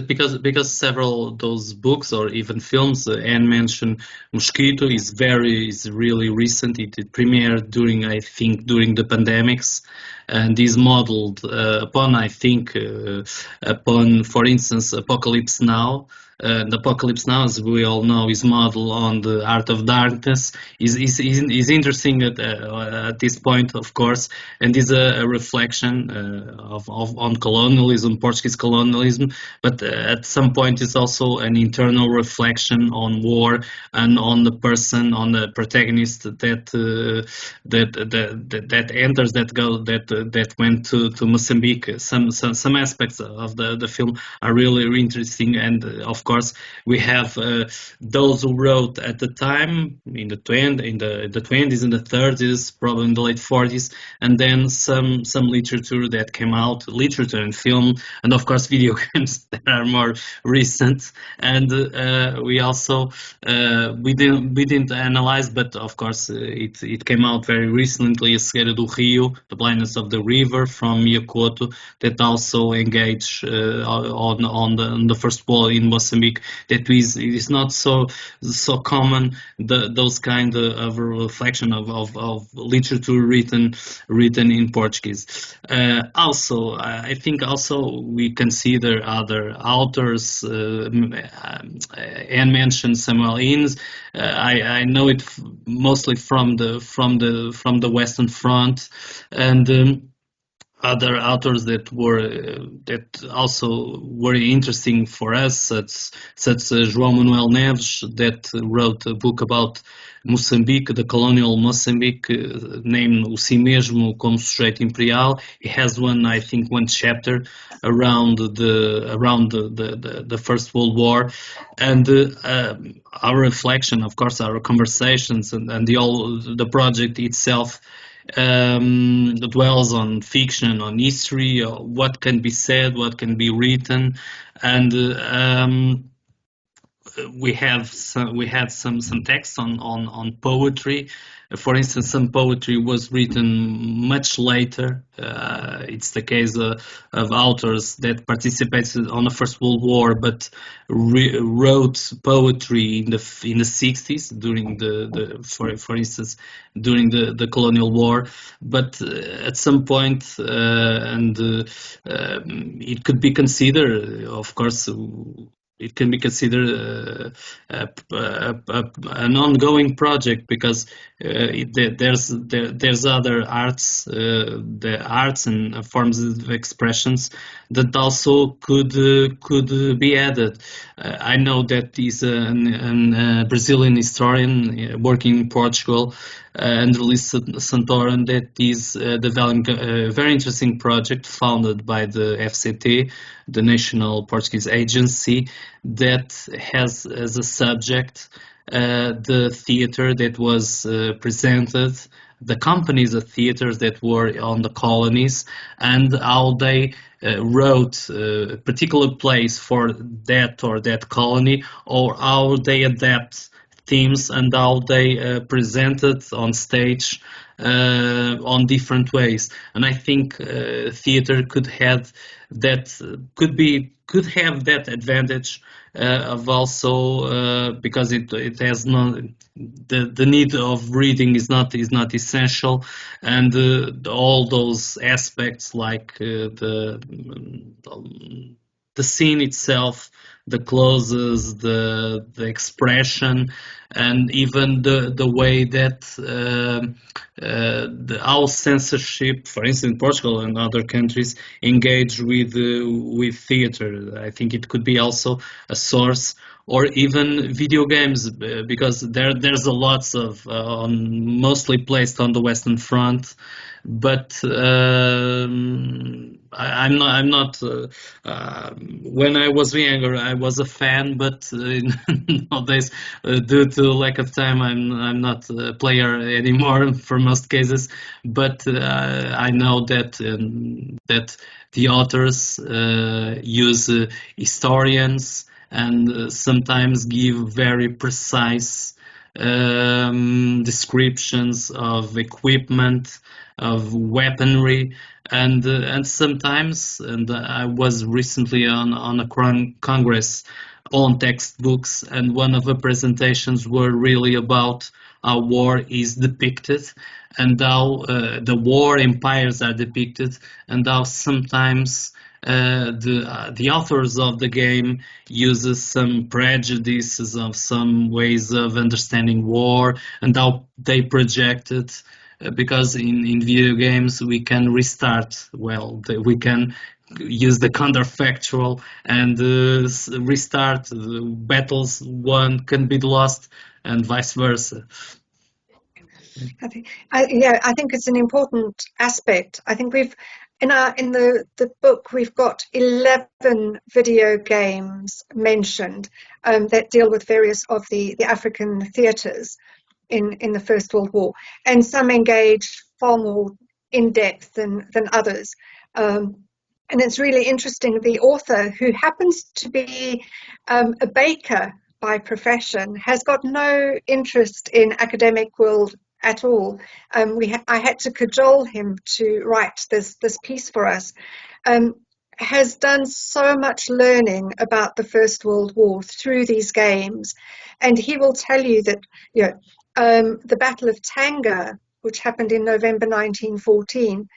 Because several of those books or even films, Anne mentioned Mosquito is really recent. It premiered during the pandemics, and is modeled upon, for instance, Apocalypse Now. The Apocalypse Now, as we all know, is modeled on the Art of Darkness. Is interesting at this point, of course, and is a reflection on colonialism, Portuguese colonialism. But at some point, it's also an internal reflection on war and on the person, on the protagonist that enters, that went to Mozambique. Some aspects of the film are really interesting, and of course, we have those who wrote at the time in the 20s, in the 30s, probably in the late 40s, and then some literature that came out, literature and film, and of course video games that are more recent. And we also we didn't analyze, but of course it came out very recently, A Cegueira do Rio, The Blindness of the River, from Miyakoto, that also engage on the First War in Mozambique. That is not so common, those kind of reflection of literature written in Portuguese. Also, I think also we consider other authors. Anne mentioned Samuel Innes. I know it mostly from the Western Front, and other authors that also were interesting for us, such as João Manuel Neves, that wrote a book about Moçambique, the colonial Moçambique, named O Si Mesmo como Sujeito Imperial. He has I think one chapter around the First World War, and our reflection, of course, our conversations, and the project itself dwells on fiction, on history, what can be said, what can be written, and we had some texts on poetry. For instance, some poetry was written much later. It's the case of authors that participated on the First World War, but wrote poetry in the 60s during for instance, during the colonial war. But at some point, it could be considered, of course. It can be considered an ongoing project, because there's other arts, the arts and forms of expressions that also could be added. I know that is a Brazilian historian working in Portugal, Andrelis Santorum, that is developing a very interesting project founded by the FCT, the National Portuguese Agency, that has as a subject the theater that was presented, the companies of theaters that were on the colonies, and how they wrote a particular place for that or that colony, or how they adapt themes and how they presented on stage on different ways. And I think theater could have that advantage of also because it has no the need of reading is not essential, and all those aspects like the scene itself, the closes, the expression, and even the way that how censorship, for instance, in Portugal and other countries, engage with theater. I think it could be also a source, or even video games, because there's a lots of mostly placed on the Western Front, but I'm not. When I was younger, I was a fan, but nowadays, due to lack of time, I'm not a player anymore for most cases. But I know that the authors use historians, and sometimes give very precise descriptions of equipment, of weaponry, and sometimes, and I was recently on a congress on textbooks, and one of the presentations were really about how war is depicted, and how the war empires are depicted, and how sometimes the authors of the game uses some prejudices of some ways of understanding war, and how they project it, because in video games we can restart, we can use the counterfactual and restart. Battles won can be lost, and vice versa. I think it's an important aspect. I think we've in the book we've got 11 video games mentioned that deal with various of the African theatres in the First World War, and some engage far more in depth than others. And it's really interesting. The author, who happens to be a baker by profession, has got no interest in academic world at all. I had to cajole him to write this piece for us. Has done so much learning about the First World War through these games, and he will tell you that the Battle of Tanga, which happened in November 1914,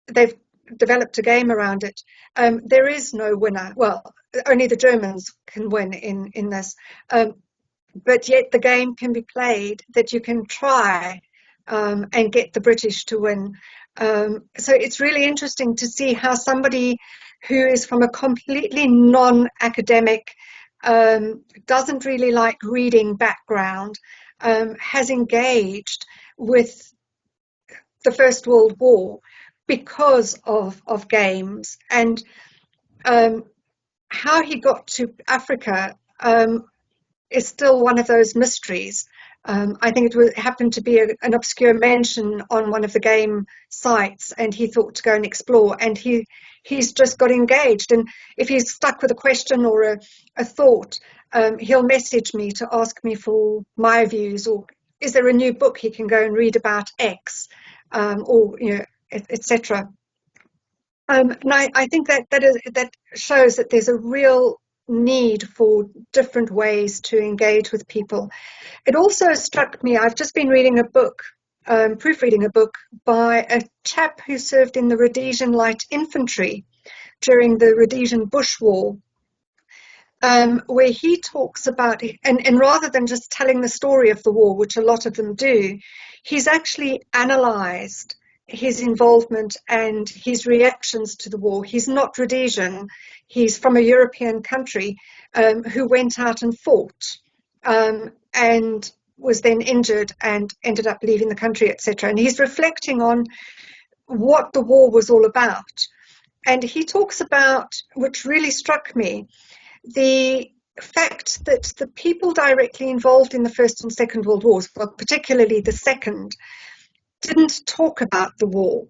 they've developed a game around it. There is no winner. Well, only the Germans can win in this. But yet the game can be played that you can try and get the British to win. So it's really interesting to see how somebody who is from a completely non-academic, doesn't really like reading background, has engaged with the First World War because of games, and how he got to Africa is still one of those mysteries. I think it happened to be an obscure mention on one of the game sites, and he thought to go and explore, and he's just got engaged. And if he's stuck with a question or a thought, he'll message me to ask me for my views, or is there a new book he can go and read about X, or etc. And I think that shows that there's a real need for different ways to engage with people. It also struck me, I've just been reading a book, proofreading a book by a chap who served in the Rhodesian Light Infantry during the Rhodesian Bush War, where he talks about, and rather than just telling the story of the war, which a lot of them do, he's actually analysed his involvement and his reactions to the war. He's not Rhodesian, he's from a European country, who went out and fought, and was then injured and ended up leaving the country, etc. And he's reflecting on what the war was all about. And he talks about, which really struck me, the fact that the people directly involved in the First and Second World Wars, well, particularly the Second, didn't talk about the war.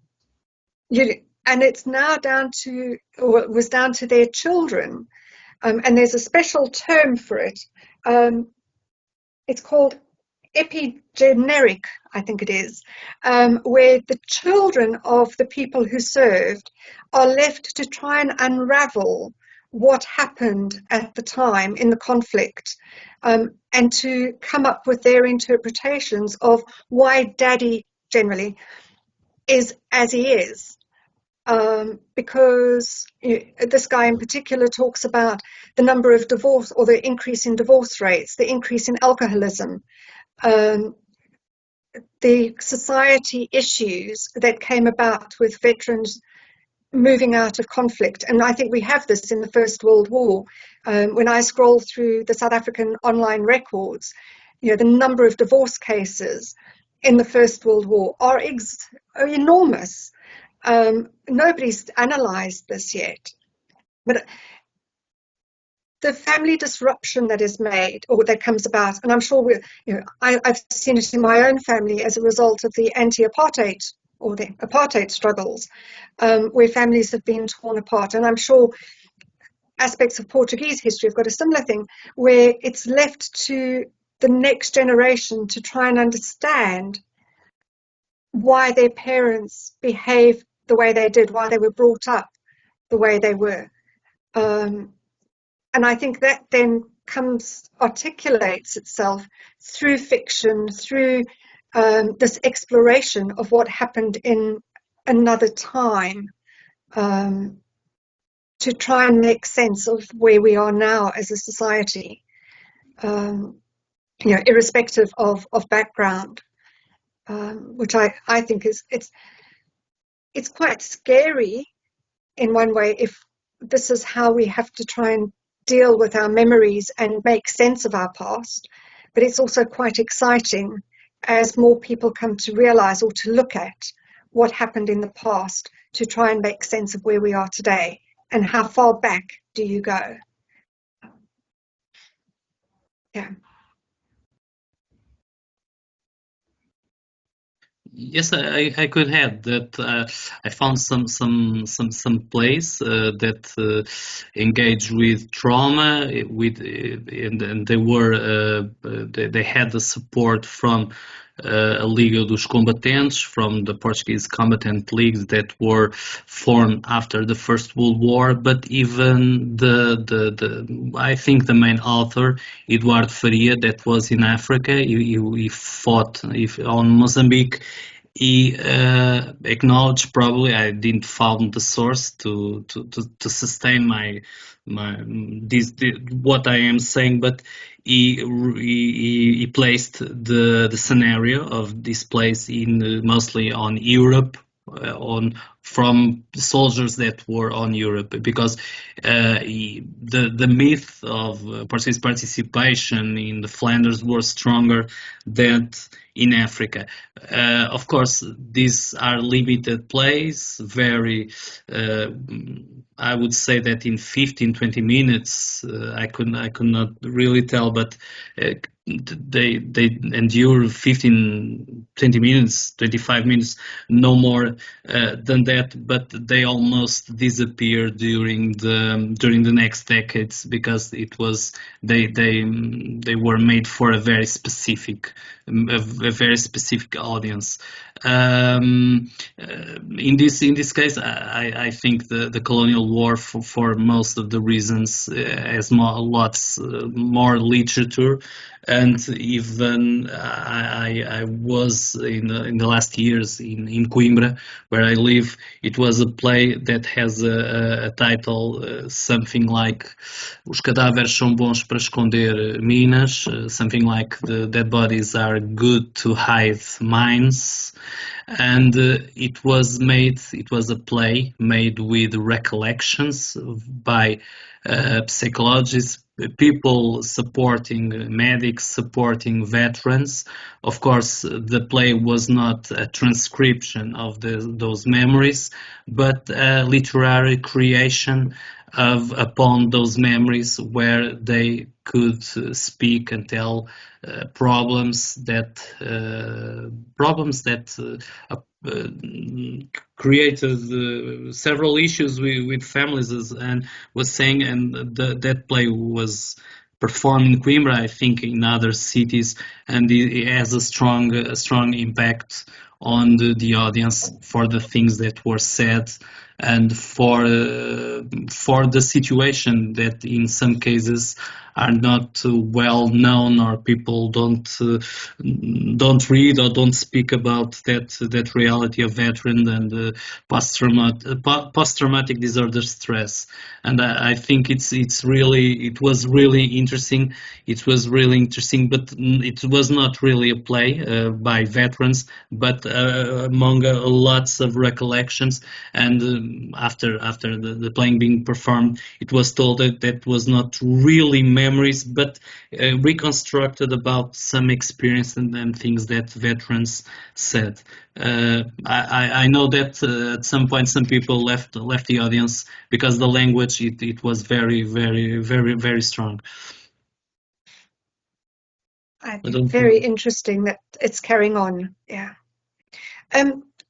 And it's now down to, or it was down to their children. And there's a special term for it. It's called epigeneric, I think it is, where the children of the people who served are left to try and unravel what happened at the time in the conflict, and to come up with their interpretations of why Daddy generally is as he is. Because this guy in particular talks about the number of divorce, or the increase in divorce rates, the increase in alcoholism, the society issues that came about with veterans moving out of conflict. And I think we have this in the First World War. When I scroll through the South African online records, the number of divorce cases in the First World War are enormous. Nobody's analysed this yet, but the family disruption that is made, or that comes about, and I'm sure I've seen it in my own family as a result of the anti-apartheid or the apartheid struggles, where families have been torn apart. And I'm sure aspects of Portuguese history have got a similar thing, where it's left to the next generation to try and understand why their parents behaved the way they did, why they were brought up the way they were. And I think that then articulates itself through fiction, through this exploration of what happened in another time, to try and make sense of where we are now as a society, irrespective of background, which I think it's quite scary in one way if this is how we have to try and deal with our memories and make sense of our past. But it's also quite exciting as more people come to realize or to look at what happened in the past, to try and make sense of where we are today and how far back do you go. Yeah. Yes, I could add that I found some plays that engage with trauma, and they were they had the support from a Liga dos Combatentes, from the Portuguese combatant leagues that were formed after the First World War. But even I think the main author, Eduardo Faria, that was in Africa, he fought on Mozambique. He acknowledged, probably I didn't found the source to sustain what I am saying, but he placed the scenario of this place in mostly on Europe, from soldiers that were on Europe, because the myth of Portuguese participation in the Flanders was stronger than in Africa. Of course, these are limited plays, very, I would say that in 15-20 minutes, I could not really tell, but they endure 15-20 minutes, 25 minutes, no more than that, but they almost disappear during the next decades, because it was they were made for a very specific audience. In this case, I think the colonial war, for most of the reasons, has lots more literature. And even I was in the last years in Coimbra, where I live. It was a play that has a title something like "Os cadáveres são bons para esconder minas," something like "The dead bodies are good to hide mines." And it was a play made with recollections by psychologists, people supporting medics, supporting veterans. Of course, the play was not a transcription of those memories, but a literary creation upon those memories, where they could speak and tell problems that created several issues with families, and was saying, and that play was performed in Coimbra, I think in other cities, and it has a strong impact on the audience, for the things that were said, and for the situation that in some cases are not well known, or people don't read or don't speak about that reality of veteran and post-traumatic disorder stress. And I think it was really interesting. It was really interesting, but it was not really a play by veterans, but among lots of recollections. And after the playing being performed, it was told that was not really memories, but reconstructed about some experience and things that veterans said. I know that at some point some people left the audience, because the language it was very, very, very, very strong. I think very interesting that it's carrying on. Yeah.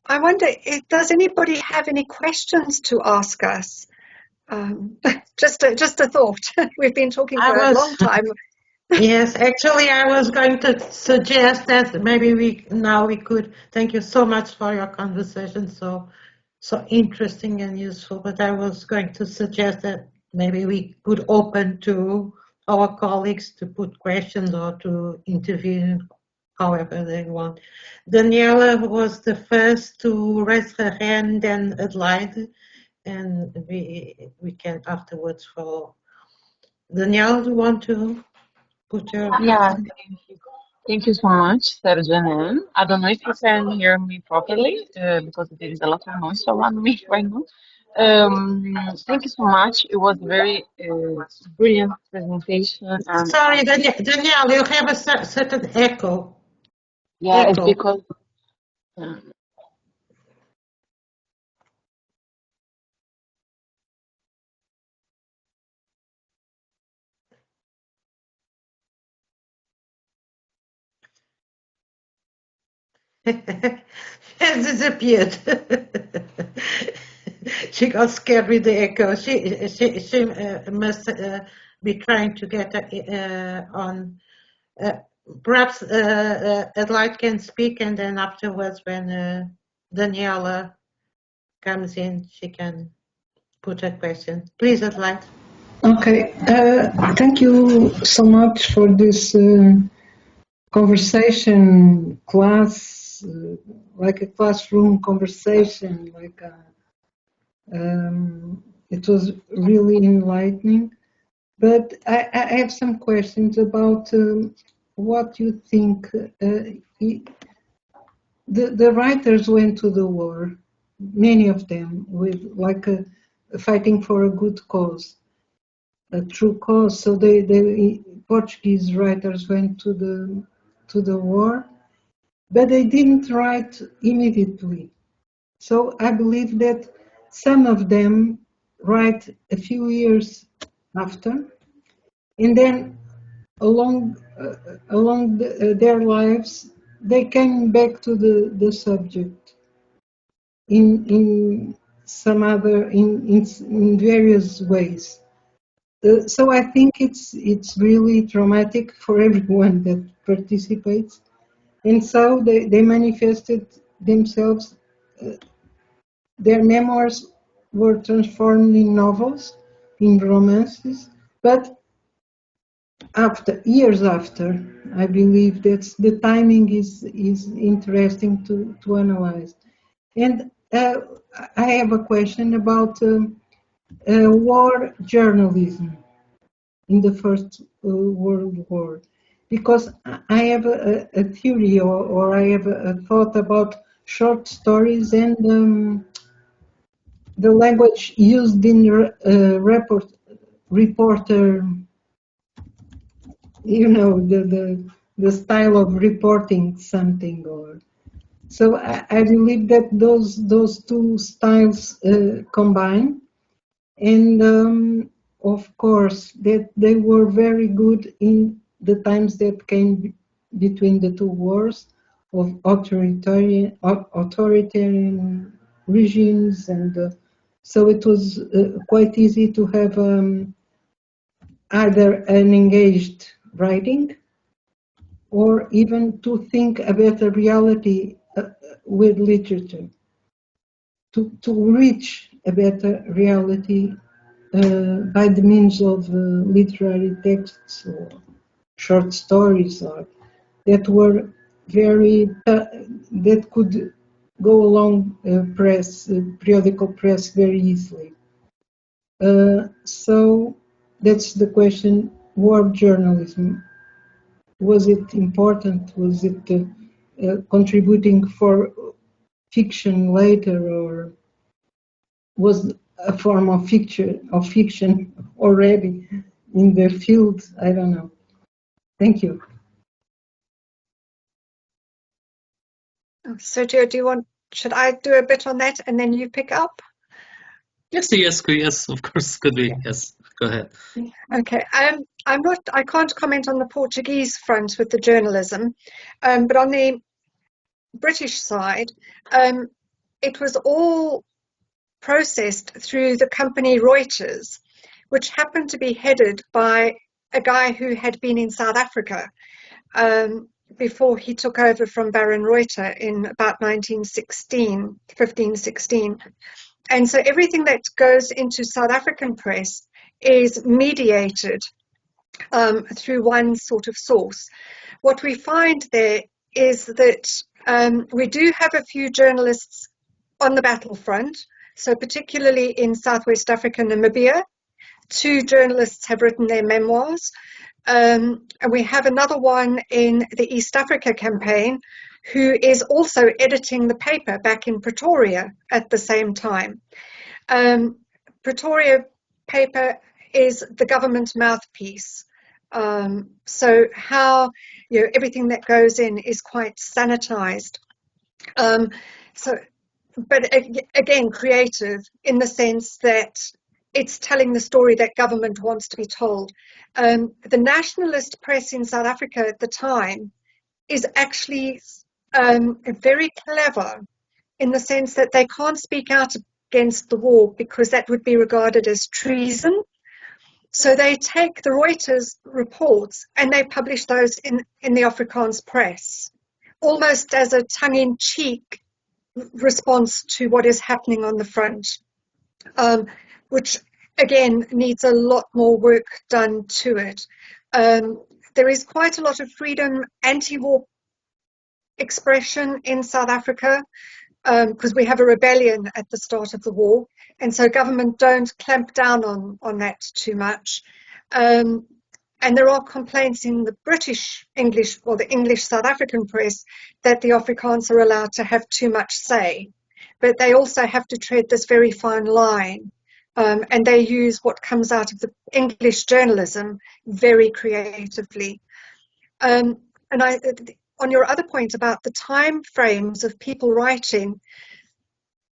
I wonder, does anybody have any questions to ask us? Just a thought. We've been talking for a long time. Yes, actually, I was going to suggest that maybe we could. Thank you so much for your conversation, so interesting and useful. But I was going to suggest that maybe we could open to our colleagues to put questions or to intervene however they want. Daniela was the first to raise her hand, and Adelaide, and we can afterwards follow. Daniela, do you want to put your... Yeah, thank you so much, Sérgio Neto. I don't know if you can hear me properly, because there is a lot of noise around me right now. Thank you so much. It was a very brilliant presentation. And sorry, Danielle, you have a certain echo. Yeah, it's because... Has disappeared. She got scared with the echo. She must be trying to get on. Perhaps Adelaide can speak, and then afterwards, when Daniela comes in, she can put a question. Please, Adelaide. Okay. Thank you so much for this conversation class, like a classroom conversation. It was really enlightening. But I have some questions about what you think. The writers went to the war, many of them, with like fighting for a good cause, a true cause. So the Portuguese writers went to the war, but they didn't write immediately. So I believe that some of them write a few years after, and then along their lives, they came back to the subject in some other in various ways. So I think it's really traumatic for everyone that participates, and so they manifested themselves. Their memoirs were transformed in novels, in romances, but years after, I believe that the timing is interesting to analyze. And I have a question about war journalism in the First World War, because I have a theory or I have a thought about short stories and the language used in reporter, you know, the style of reporting something. Or so I believe that those two styles combine, and of course that they were very good in the times that came between the two wars of authoritarian regimes, and so it was quite easy to have either an engaged writing or even to think about a reality with literature, to reach a better reality by the means of literary texts or short stories, or that were very that could go along periodical press very easily. So that's the question. War journalism, was it important? Was it contributing for fiction later, or was a form of fiction already in the field? I don't know. Thank you. Sergio, should I do a bit on that and then you pick up? Yes, of course, could be. Yes, go ahead. Okay, I can't comment on the Portuguese front with the journalism, but on the British side, it was all processed through the company Reuters, which happened to be headed by a guy who had been in South Africa before he took over from Baron Reuter in about 1516. And so everything that goes into South African press is mediated through one sort of source. What we find there is that we do have a few journalists on the battlefront, so particularly in Southwest Africa, Namibia. 2 journalists have written their memoirs, and we have another one in the East Africa campaign who is also editing the paper back in Pretoria at the same time. Pretoria paper is the government mouthpiece. So how, everything that goes in is quite sanitized. But again, creative in the sense that it's telling the story that government wants to be told. The nationalist press in South Africa at the time is actually very clever in the sense that they can't speak out against the war because that would be regarded as treason. So they take the Reuters reports and they publish those in the Afrikaans press, almost as a tongue-in-cheek response to what is happening on the front, which again needs a lot more work done to it. There is quite a lot of freedom, anti-war expression in South Africa because we have a rebellion at the start of the war, and so government don't clamp down on that too much. And there are complaints in the British English or the English South African press that the Afrikaans are allowed to have too much say. but they also have to tread this very fine line. And they use what comes out of the English journalism very creatively. And on your other point about the time frames of people writing,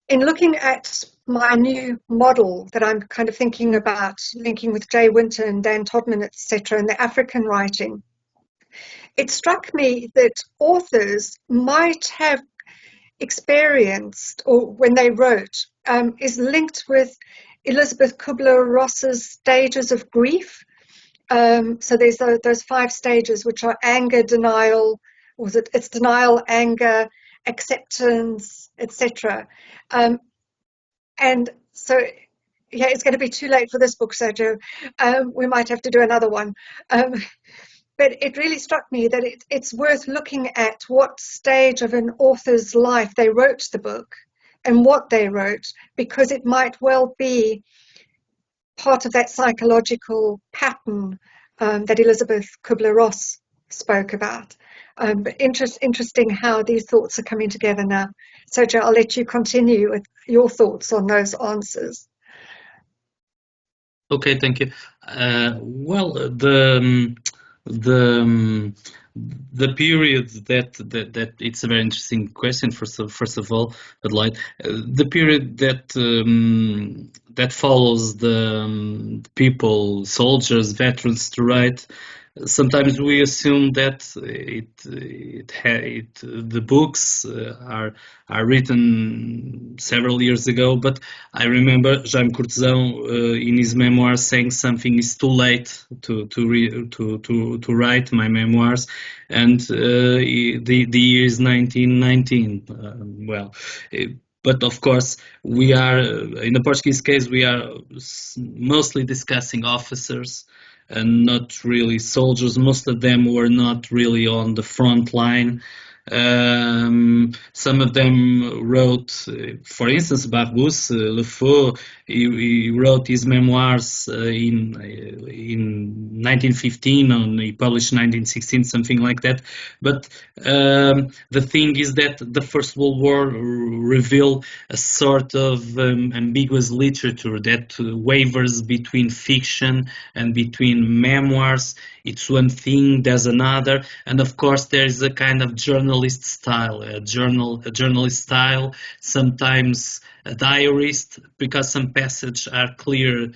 in looking at my new model that I'm kind of thinking about, linking with Jay Winter and Dan Todman, etc., and the African writing, it struck me that authors might have experienced, or when they wrote, is linked with Elisabeth Kubler-Ross's stages of grief. So there's those 5 stages, which are anger, denial, or it's denial, anger, acceptance, etc. And so, yeah, it's going to be too late for this book, Sergio. We might have to do another one. But it really struck me that it's worth looking at what stage of an author's life they wrote the book and what they wrote, because it might well be part of that psychological pattern that Elisabeth Kubler-Ross spoke about. But interesting how these thoughts are coming together now. Sergio, I'll let you continue with your thoughts on those answers. Okay, thank you. Well, the period that it's a very interesting question. First of all, Adelaide, the period that follows the people, soldiers, veterans to write. Sometimes we assume that the books are written several years ago, but I remember Jaime Cortesão in his memoirs saying something is too late to write my memoirs, and the year is 1919. But of course, we are in the Portuguese case. We are mostly discussing officers and not really soldiers. Most of them were not really on the front line. Some of them wrote, for instance, Barbus, Le Faux, he wrote his memoirs in 1915, and he published 1916, something like that. But the thing is that the First World War revealed a sort of ambiguous literature that wavers between fiction and between memoirs. It's one thing, there's another, and of course there is a kind of journalist style, a journalist style, sometimes a diarist, because some passages are clear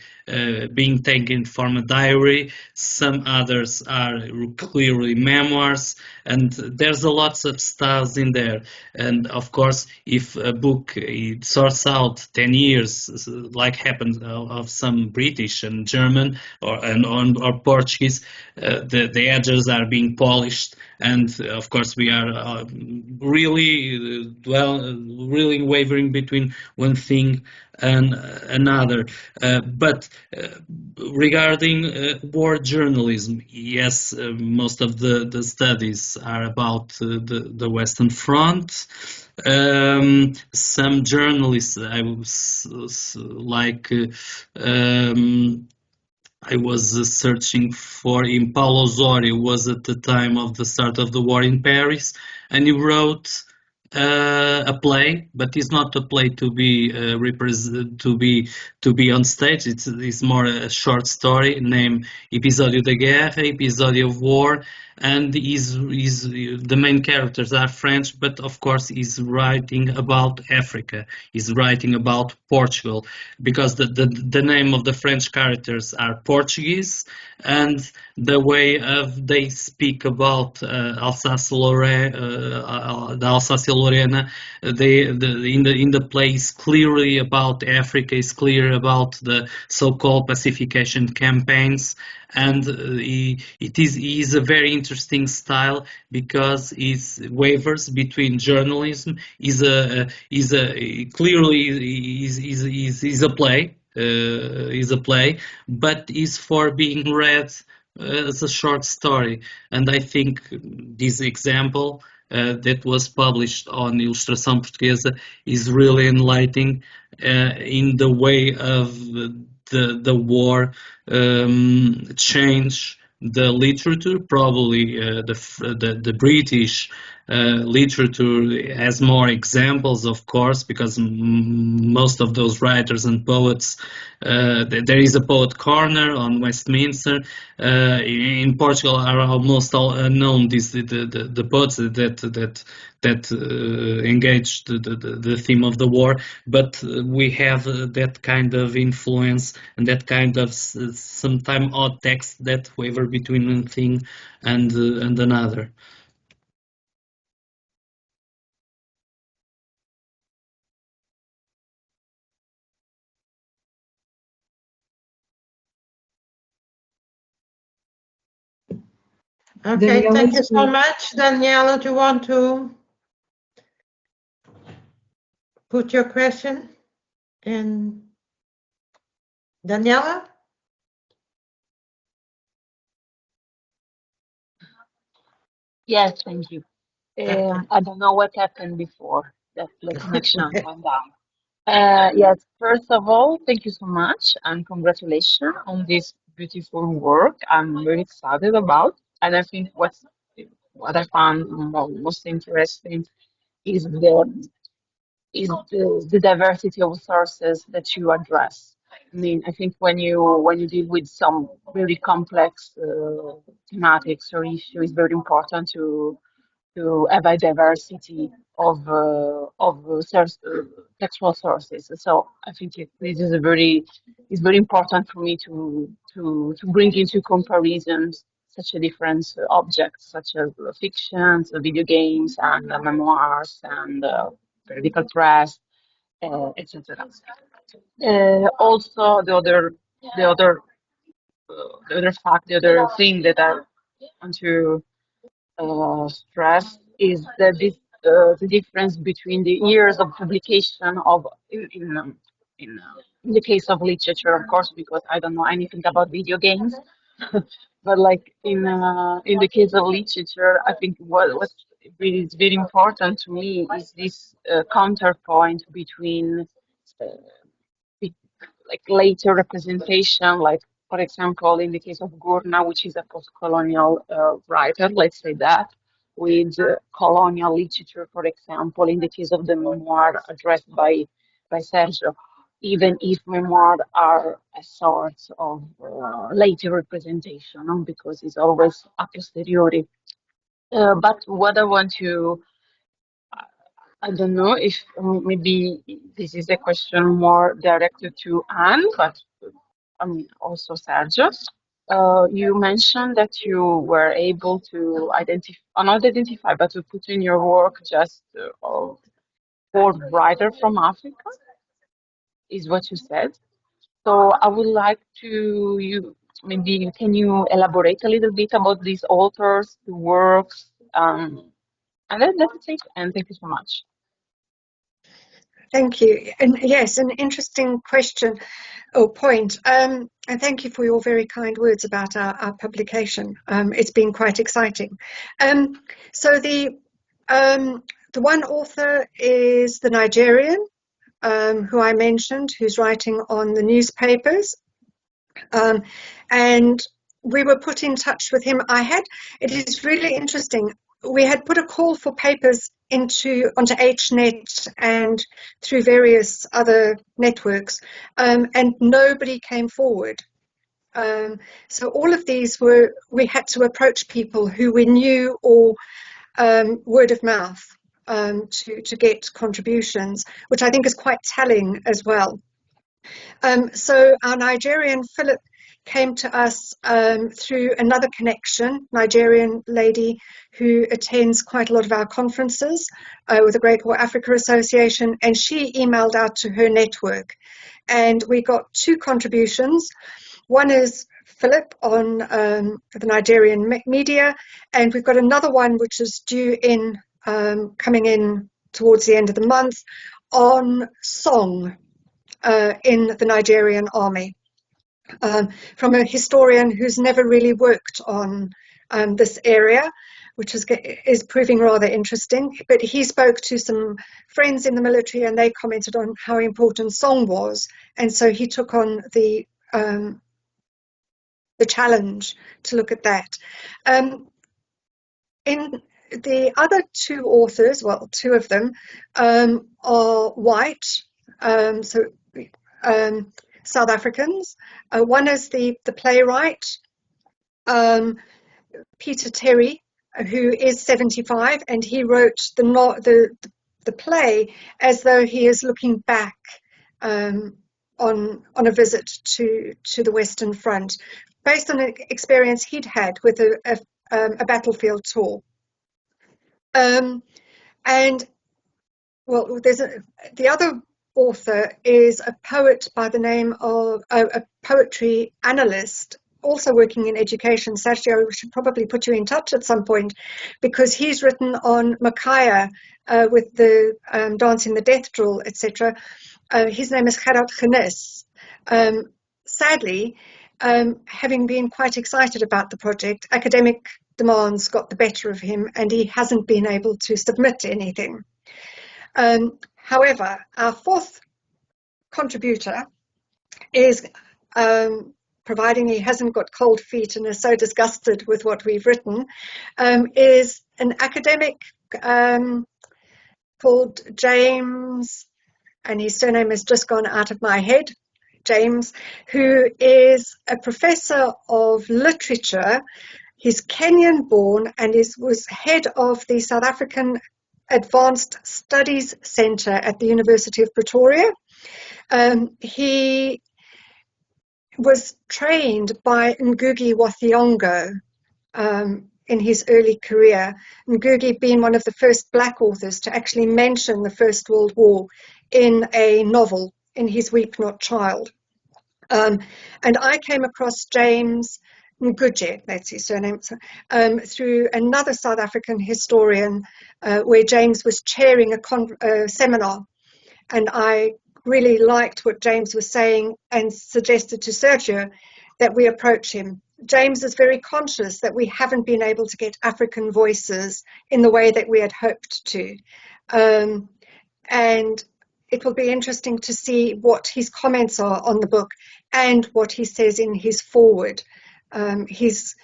being taken from a diary, some others are clearly memoirs, and there's a lots of styles in there. And of course, if a book it sorts out 10 years, like happened of some British and German or Portuguese, the edges are being polished, and of course we are really wavering between one thing and another. But regarding war journalism, yes, most of the studies are about the Western Front. Some journalists, I was searching for in Paulo Osório, was at the time of the start of the war in Paris, and he wrote a play, but it's not a play to be on stage. It's more a short story named Episódio da Guerra, Episódio of War, and the main characters are French, but of course he's writing about Africa. He's writing about Portugal, because the name of the French characters are Portuguese, and the way of they speak about the Alsace-Lorraine, in the play is clearly about Africa, is clear about the so-called pacification campaigns, and he is a very interesting style, because it wavers between journalism, is a play, but is for being read as a short story. And I think this example that was published on Ilustração Portuguesa is really enlightening in the way of the war change the literature, probably the British literature has more examples, of course, because most of those writers and poets, there is a poet corner on Westminster. In Portugal are almost all known the poets that engage the theme of the war, but we have that kind of influence and that kind of sometimes odd text that waver between one thing and another. Okay, Daniela, thank you so much. Daniela, do you want to put your question in? Daniela? Yes, thank you. I don't know what happened before that the connection went down. Yes, first of all, thank you so much and congratulations on this beautiful work. I'm very excited about, and I think what I found most interesting is the diversity of sources that you address. I mean, I think when you deal with some really complex thematics or issue, it's very important to have a diversity of textual sources. So I think this is it's very important for me to bring into comparisons such a different objects such as fiction, video games, and memoirs and political press, etc. Also, the other the other thing that I want to stress is that the difference between the years of publication of in the case of literature, of course, because I don't know anything about video games, but like in the case of literature, I think what really is very important to me is this counterpoint between uh, be- like later representation, like for example, in the case of Gurna, which is a post-colonial writer, let's say that, with colonial literature, for example, in the case of the memoir addressed by Sergio, even if memoir are a sort of later representation, because it's always a posteriori. But what I want to I don't know if maybe this is a question more directed to Anne, but also Sergio. You mentioned that you were able to identify, not identify, but to put in your work just four writers from Africa, is what you said. So I would like to you maybe can you elaborate a little bit about these authors, the works, and then that's it. And thank you so much. Thank you. And yes, an interesting question or point. And thank you for your very kind words about our publication. It's been quite exciting. So the one author is the Nigerian, who I mentioned, who's writing on the newspapers. And we were put in touch with him. It is really interesting. We had put a call for papers onto HNet and through various other networks, and nobody came forward. So all of these we had to approach people who we knew or word of mouth to get contributions, which I think is quite telling as well. So our Nigerian Philip came to us through another connection, Nigerian lady who attends quite a lot of our conferences with the Great War Africa Association, and she emailed out to her network. And we got two contributions. One is Philip on the Nigerian media, and we've got another one which is due in, coming in towards the end of the month, on song in the Nigerian army, from a historian who's never really worked on this area, which is proving rather interesting. But he spoke to some friends in the military and they commented on how important song was. And so he took on the the challenge to look at that. In the other two authors, well, two of them are white, South Africans. One is the playwright, Peter Terry, who is 75, and he wrote the play as though he is looking back on a visit to the Western Front, based on an experience he'd had with a battlefield tour. And well, the other author is a poet by the name of a poetry analyst, also working in education. Sérgio, we should probably put you in touch at some point, because he's written on Makaya with the Dance in the Death Drill, etc. His name is Gerard Genis. Sadly, having been quite excited about the project, academic demands got the better of him, and he hasn't been able to submit anything. However, our fourth contributor is, providing he hasn't got cold feet and is so disgusted with what we've written, is an academic called James, and his surname has just gone out of my head, James, who is a professor of literature. He's Kenyan born and was head of the South African Advanced Studies Centre at the University of Pretoria. He was trained by Ngugi wa Thiong'o in his early career, Ngugi being one of the first black authors to actually mention the First World War in a novel, in his Weep Not Child. And I came across James Ngugi, that's his surname, through another South African historian, where James was chairing a seminar, and I really liked what James was saying and suggested to Sérgio that we approach him. James is very conscious that we haven't been able to get African voices in the way that we had hoped to. And it will be interesting to see what his comments are on the book and what he says in his foreword. He's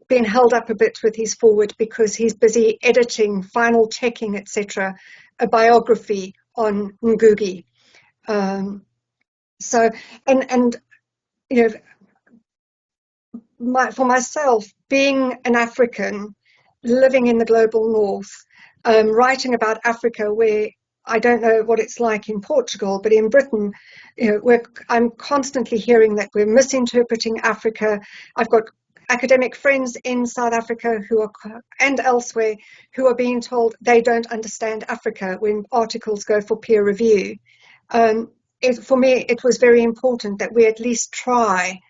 been held up a bit with his foreword because he's busy editing, final checking, etc., a biography on Ngugi. So, you know, for myself, being an African, living in the global north, writing about Africa, where I don't know what it's like in Portugal, but in Britain, you know, I'm constantly hearing that we're misinterpreting Africa. I've got academic friends in South Africa and elsewhere who are being told they don't understand Africa when articles go for peer review. For me, it was very important that we at least try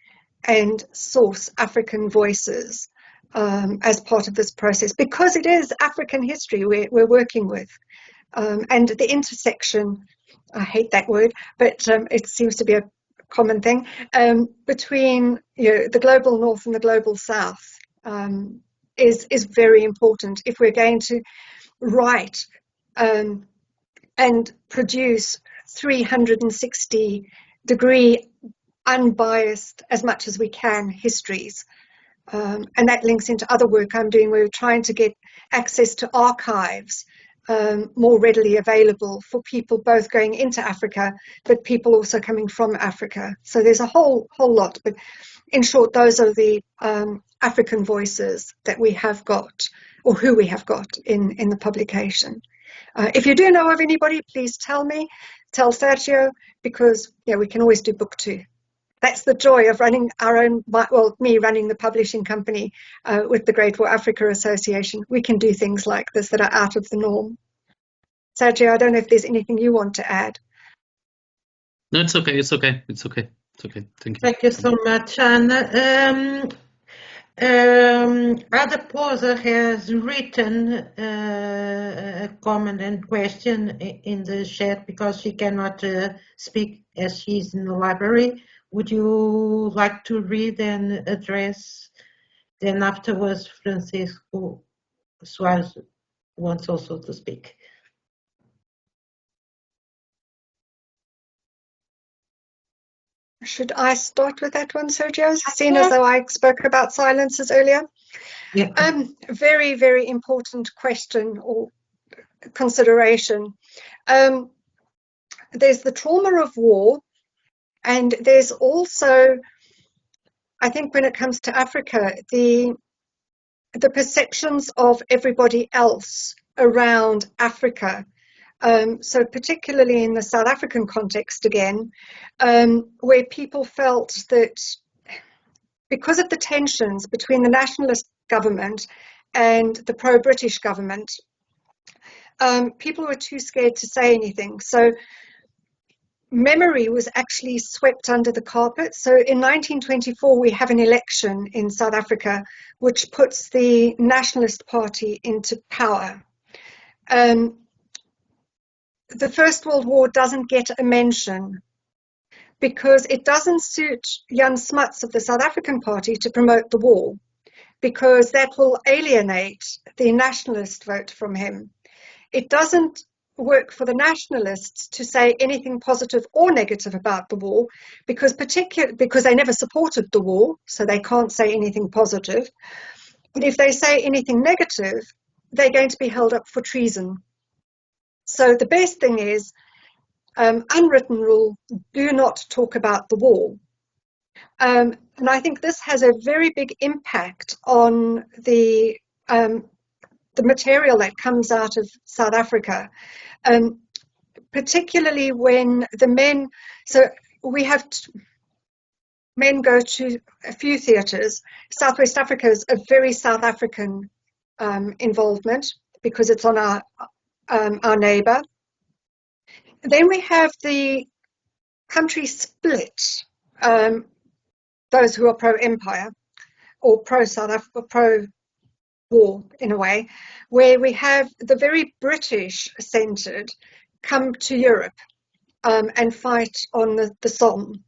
and source African voices as part of this process, because it is African history we're working with. And the intersection, I hate that word, but it seems to be a common thing, between, you know, the global north and the global south is very important if we're going to write and produce 360-degree unbiased, as much as we can, histories. And that links into other work I'm doing. We're trying to get access to archives more readily available for people both going into Africa, but people also coming from Africa. So there's a whole lot. But in short, those are the African voices that we have got, or who we have got in the publication. If you do know of anybody, please tell me, tell Sérgio, because yeah, we can always do book 2. That's the joy of running our own, well, me running the publishing company with the Great War Africa Association. We can do things like this that are out of the norm. Sérgio, I don't know if there's anything you want to add. No, it's okay. It's okay. It's okay. It's okay. Thank you. Thank you so much, Anna. Ada Posa has written a comment and question in the chat because she cannot speak as she's in the library. Would you like to read and address? Then afterwards, Francisco Soares wants also to speak. Should I start with that one, Sergio, seeing as though I spoke about silences earlier? Yeah. Very, very important question or consideration. There's the trauma of war, and there's also, I think when it comes to Africa, the perceptions of everybody else around Africa. So particularly in the South African context again, where people felt that because of the tensions between the nationalist government and the pro-British government, people were too scared to say anything. So memory was actually swept under the carpet. So in 1924, we have an election in South Africa, which puts the Nationalist Party into power. The First World War doesn't get a mention because it doesn't suit Jan Smuts of the South African Party to promote the war, because that will alienate the nationalist vote from him. It doesn't work for the nationalists to say anything positive or negative about the war, because they never supported the war, so they can't say anything positive. But if they say anything negative, they're going to be held up for treason. So the best thing is, unwritten rule, do not talk about the war. And I think this has a very big impact on the material that comes out of South Africa, particularly when the men, so we have men go to a few theatres. Southwest Africa is a very South African involvement because it's on our neighbour. Then we have the country split, those who are pro-empire or pro-South Africa, pro-war in a way, where we have the very British-centred come to Europe and fight on the Somme.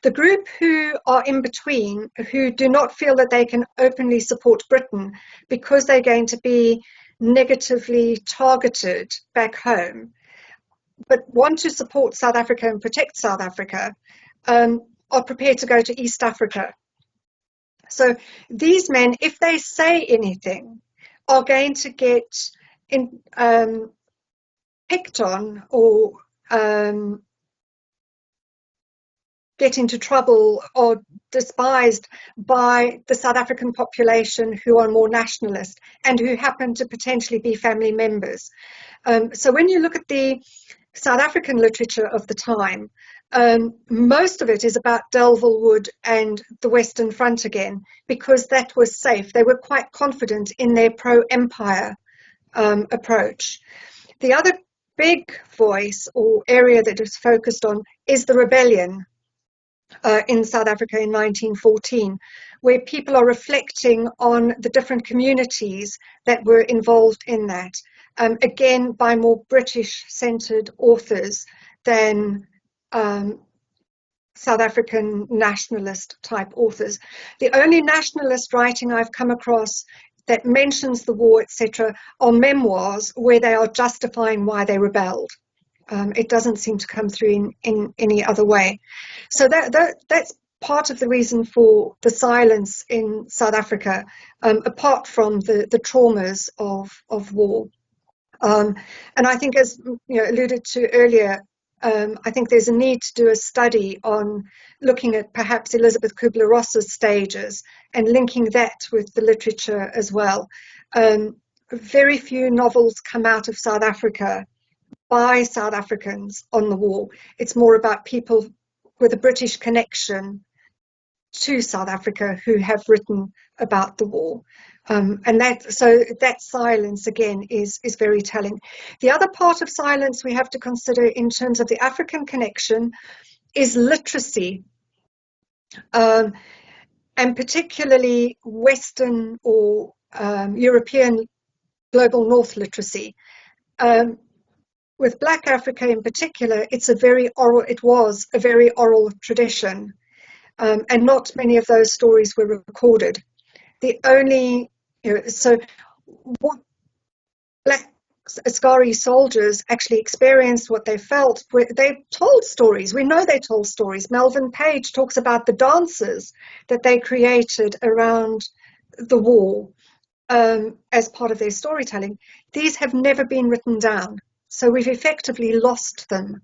The group who are in between, who do not feel that they can openly support Britain because they're going to be negatively targeted back home, but want to support South Africa and protect South Africa, are prepared to go to East Africa. So these men, if they say anything, are going to get picked on or get into trouble or despised by the South African population who are more nationalist and who happen to potentially be family members. So when you look at the South African literature of the time, most of it is about Delville Wood and the Western Front again, because that was safe. They were quite confident in their pro-empire approach. The other big voice or area that is focused on is the rebellion in South Africa in 1914, where people are reflecting on the different communities that were involved in that, again by more British-centred authors than South African nationalist-type authors. The only nationalist writing I've come across that mentions the war, etc., are memoirs where they are justifying why they rebelled. It doesn't seem to come through in any other way. So that's part of the reason for the silence in South Africa, apart from the traumas of war. And I think, as alluded to earlier, I think there's a need to do a study on looking at perhaps Elizabeth Kubler-Ross's stages and linking that with the literature as well. Very few novels come out of South Africa by South Africans on the war. It's more about people with a British connection to South Africa who have written about the war. And that silence again is very telling. The other part of silence we have to consider in terms of the African connection is literacy, and particularly Western or European global North literacy. With Black Africa in particular, it was a very oral tradition, and not many of those stories were recorded. The only, so what Black Askari soldiers actually experienced what they felt. They told stories. We know they told stories. Melvin Page talks about the dances that they created around the war as part of their storytelling. These have never been written down. So we've effectively lost them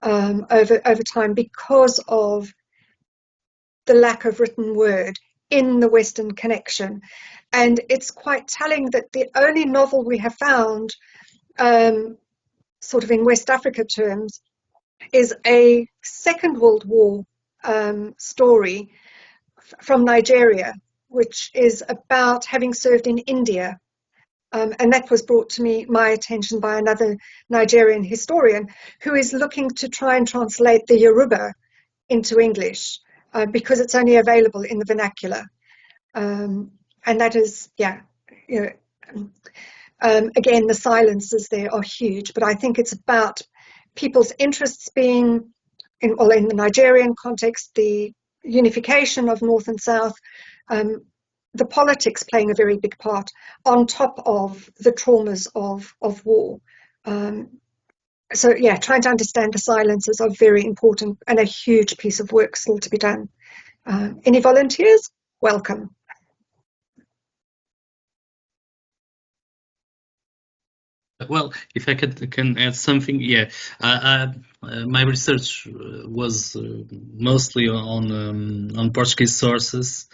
over time because of the lack of written word in the Western connection. And it's quite telling that the only novel we have found, sort of in West Africa terms, is a Second World War story from Nigeria, which is about having served in India. And that was brought to my attention by another Nigerian historian who is looking to try and translate the Yoruba into English because it's only available in the vernacular. And that is, yeah, you know, again, the silences there are huge, but I think it's about people's interests being, in the Nigerian context, the unification of North and South, the politics playing a very big part on top of the traumas of war. So yeah, trying to understand the silences are very important and a huge piece of work still to be done. Any volunteers? Welcome. Well, if I can add something, yeah. My research was mostly on Portuguese sources.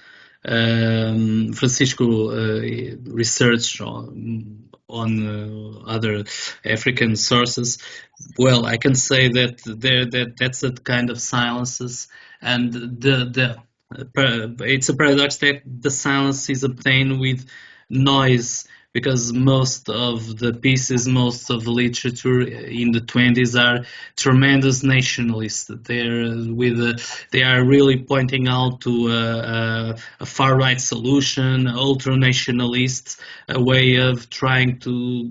Francisco research on other African sources. Well, I can say that that's a kind of silences, and it's a paradox that the silence is obtained with noise, because most of the pieces, most of the literature in the 20s are tremendous nationalists. They are really pointing out to a far-right solution, ultra-nationalists, a way of trying to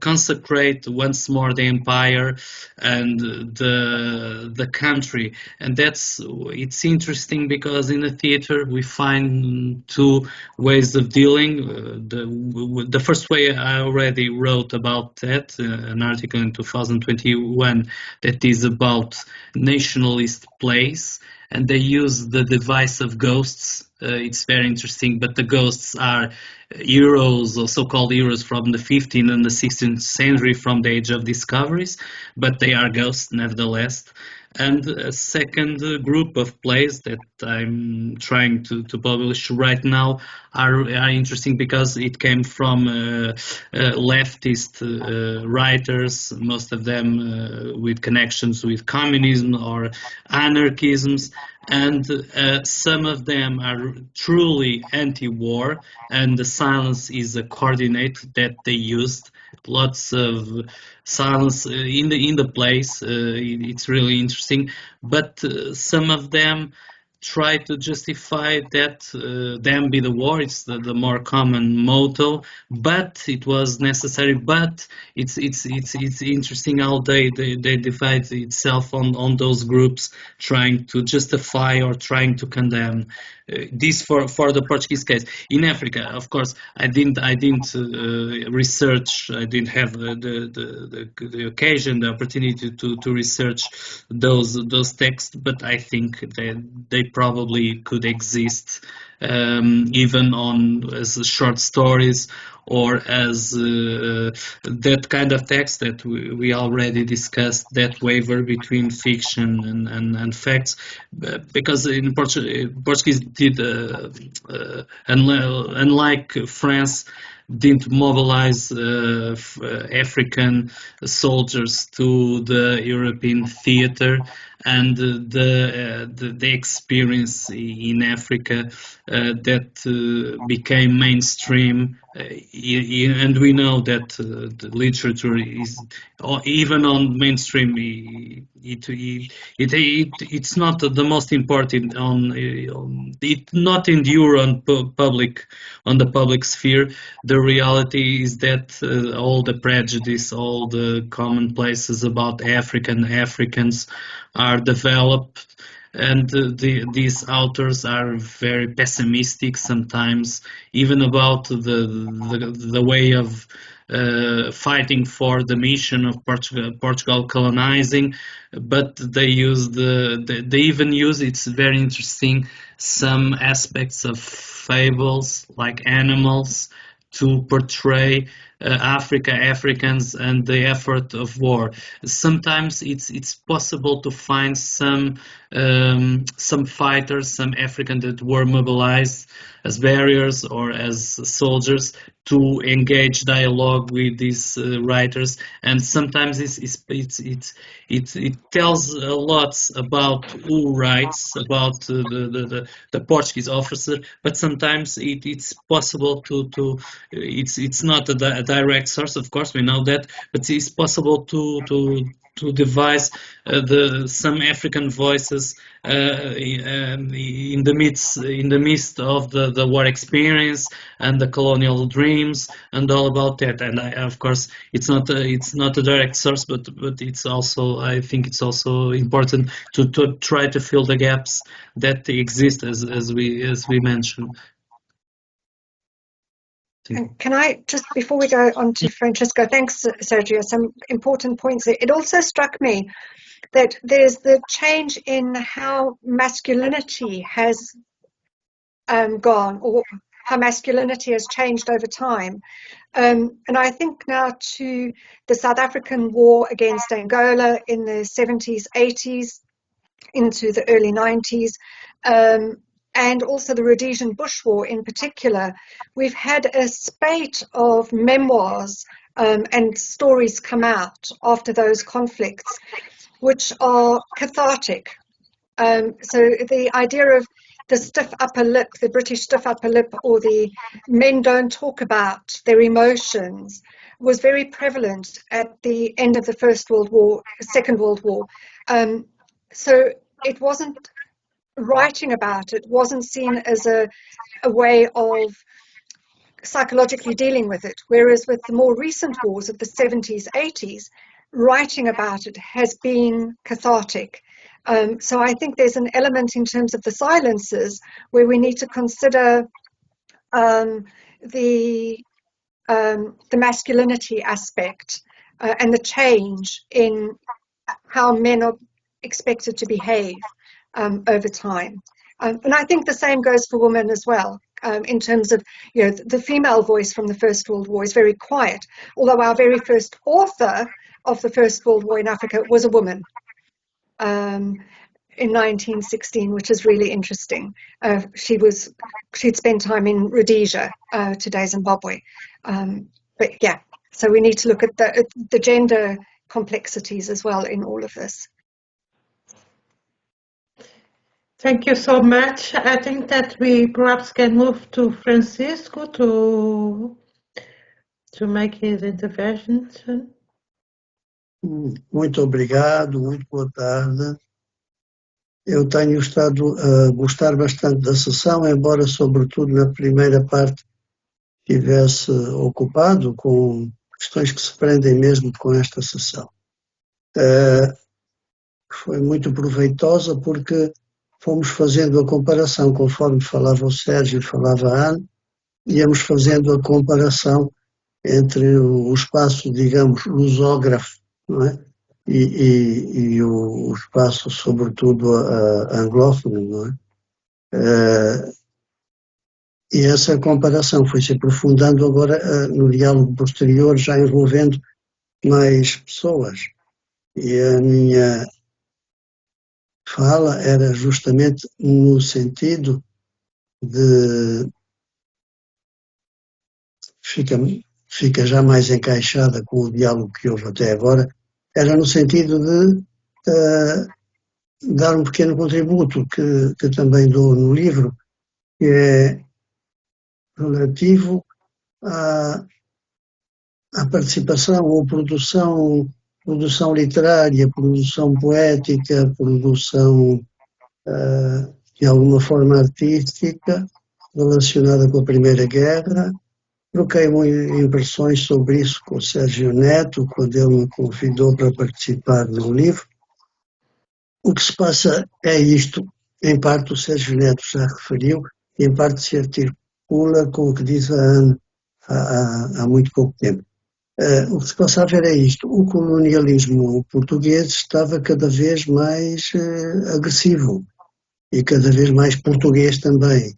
consecrate once more the empire and the country. And it's interesting because in the theater we find two ways of dealing. The first way I already wrote about that, an article in 2021 that is about nationalist plays, and they use the device of ghosts. It's very interesting, but the ghosts are heroes, or so-called heroes from the 15th and the 16th century, from the Age of Discoveries, but they are ghosts nevertheless. And a second group of plays that I'm trying to publish right now are interesting because it came from leftist writers, most of them with connections with communism or anarchisms, and some of them are truly anti-war, and the silence is a coordinate that they used. Lots of silence in the plays. It's really interesting, but some of them try to justify that them be the war. It's the more common motto, but it was necessary. But it's interesting how they divide itself on those groups trying to justify or trying to condemn. This for the Portuguese case. In Africa, of course, I didn't research. I didn't have the occasion, the opportunity to research those texts, but I think that they probably could exist even as short stories or as that kind of text that we already discussed, that waver between fiction and facts, because in Portuguese did, unlike France, didn't mobilize African soldiers to the European theater, and the experience in Africa that became mainstream, and we know that the literature is even on mainstream. It's not the most important it not endure on the public sphere. The reality is that all the prejudice, all the commonplaces about Africans are developed and these authors are very pessimistic sometimes, even about the way of fighting for the mission of Portugal colonizing, but they even use, it's very interesting, some aspects of fables like animals to portray Africa, Africans, and the effort of war. Sometimes it's possible to find some fighters, some Africans that were mobilized as barriers or as soldiers to engage dialogue with these writers, and sometimes it tells a lot about who writes, about the Portuguese officer, but sometimes it's possible to it's not a direct source, of course, we know that, but it's possible to devise some African voices in the midst of the war experience and the colonial dreams and all about that. And of course, it's not a direct source, but it's also, I think it's also important to try to fill the gaps that exist, as we mentioned. And can I just, before we go on to Francesco, thanks, Sergio, some important points there. It also struck me that there's the change in how masculinity has gone, or how masculinity has changed over time. And I think now to the South African war against Angola in the 70s, 80s, into the early 90s, and also the Rhodesian Bush War in particular, we've had a spate of memoirs and stories come out after those conflicts, which are cathartic. So the idea of the stiff upper lip, the British stiff upper lip, or the men don't talk about their emotions, was very prevalent at the end of the First World War, Second World War. So it wasn't, writing about it wasn't seen as a way of psychologically dealing with it, whereas with the more recent wars of the 70s, 80s, writing about it has been cathartic. So I think there's an element in terms of the silences where we need to consider the masculinity aspect and the change in how men are expected to behave over time. And I think the same goes for women as well, in terms of, you know, the female voice from the First World War is very quiet, although our very first author of the First World War in Africa was a woman in 1916, which is really interesting. She'd spent time in Rhodesia, today Zimbabwe. But yeah, so we need to look at the gender complexities as well in all of this. Thank you so much. I think that we perhaps can move to Francisco to make his intervention. Muito obrigado, muito boa tarde. Eu tenho estado a gostar bastante da sessão, embora sobretudo na primeira parte estivesse ocupado com questões que se prendem mesmo com esta sessão. Foi muito proveitosa porque fomos fazendo a comparação, conforme falava o Sérgio e falava a Ana, íamos fazendo a comparação entre o espaço, digamos, lusógrafo, não é? E o espaço, sobretudo, anglófono, não é? E essa comparação foi se aprofundando agora no diálogo posterior, já envolvendo mais pessoas. E a minha fala era justamente no sentido de... Fica já mais encaixada com o diálogo que houve até agora, era no sentido de dar um pequeno contributo que também dou no livro, que é relativo à participação ou produção literária, produção poética, produção de alguma forma artística relacionada com a Primeira Guerra. Troquei impressões sobre isso com o Sérgio Neto, quando ele me convidou para participar no livro. O que se passa é isto, em parte o Sérgio Neto já referiu, e em parte se articula com o que diz a Ana há muito pouco tempo. O que se passava era isto, o colonialismo português estava cada vez mais agressivo e cada vez mais português também.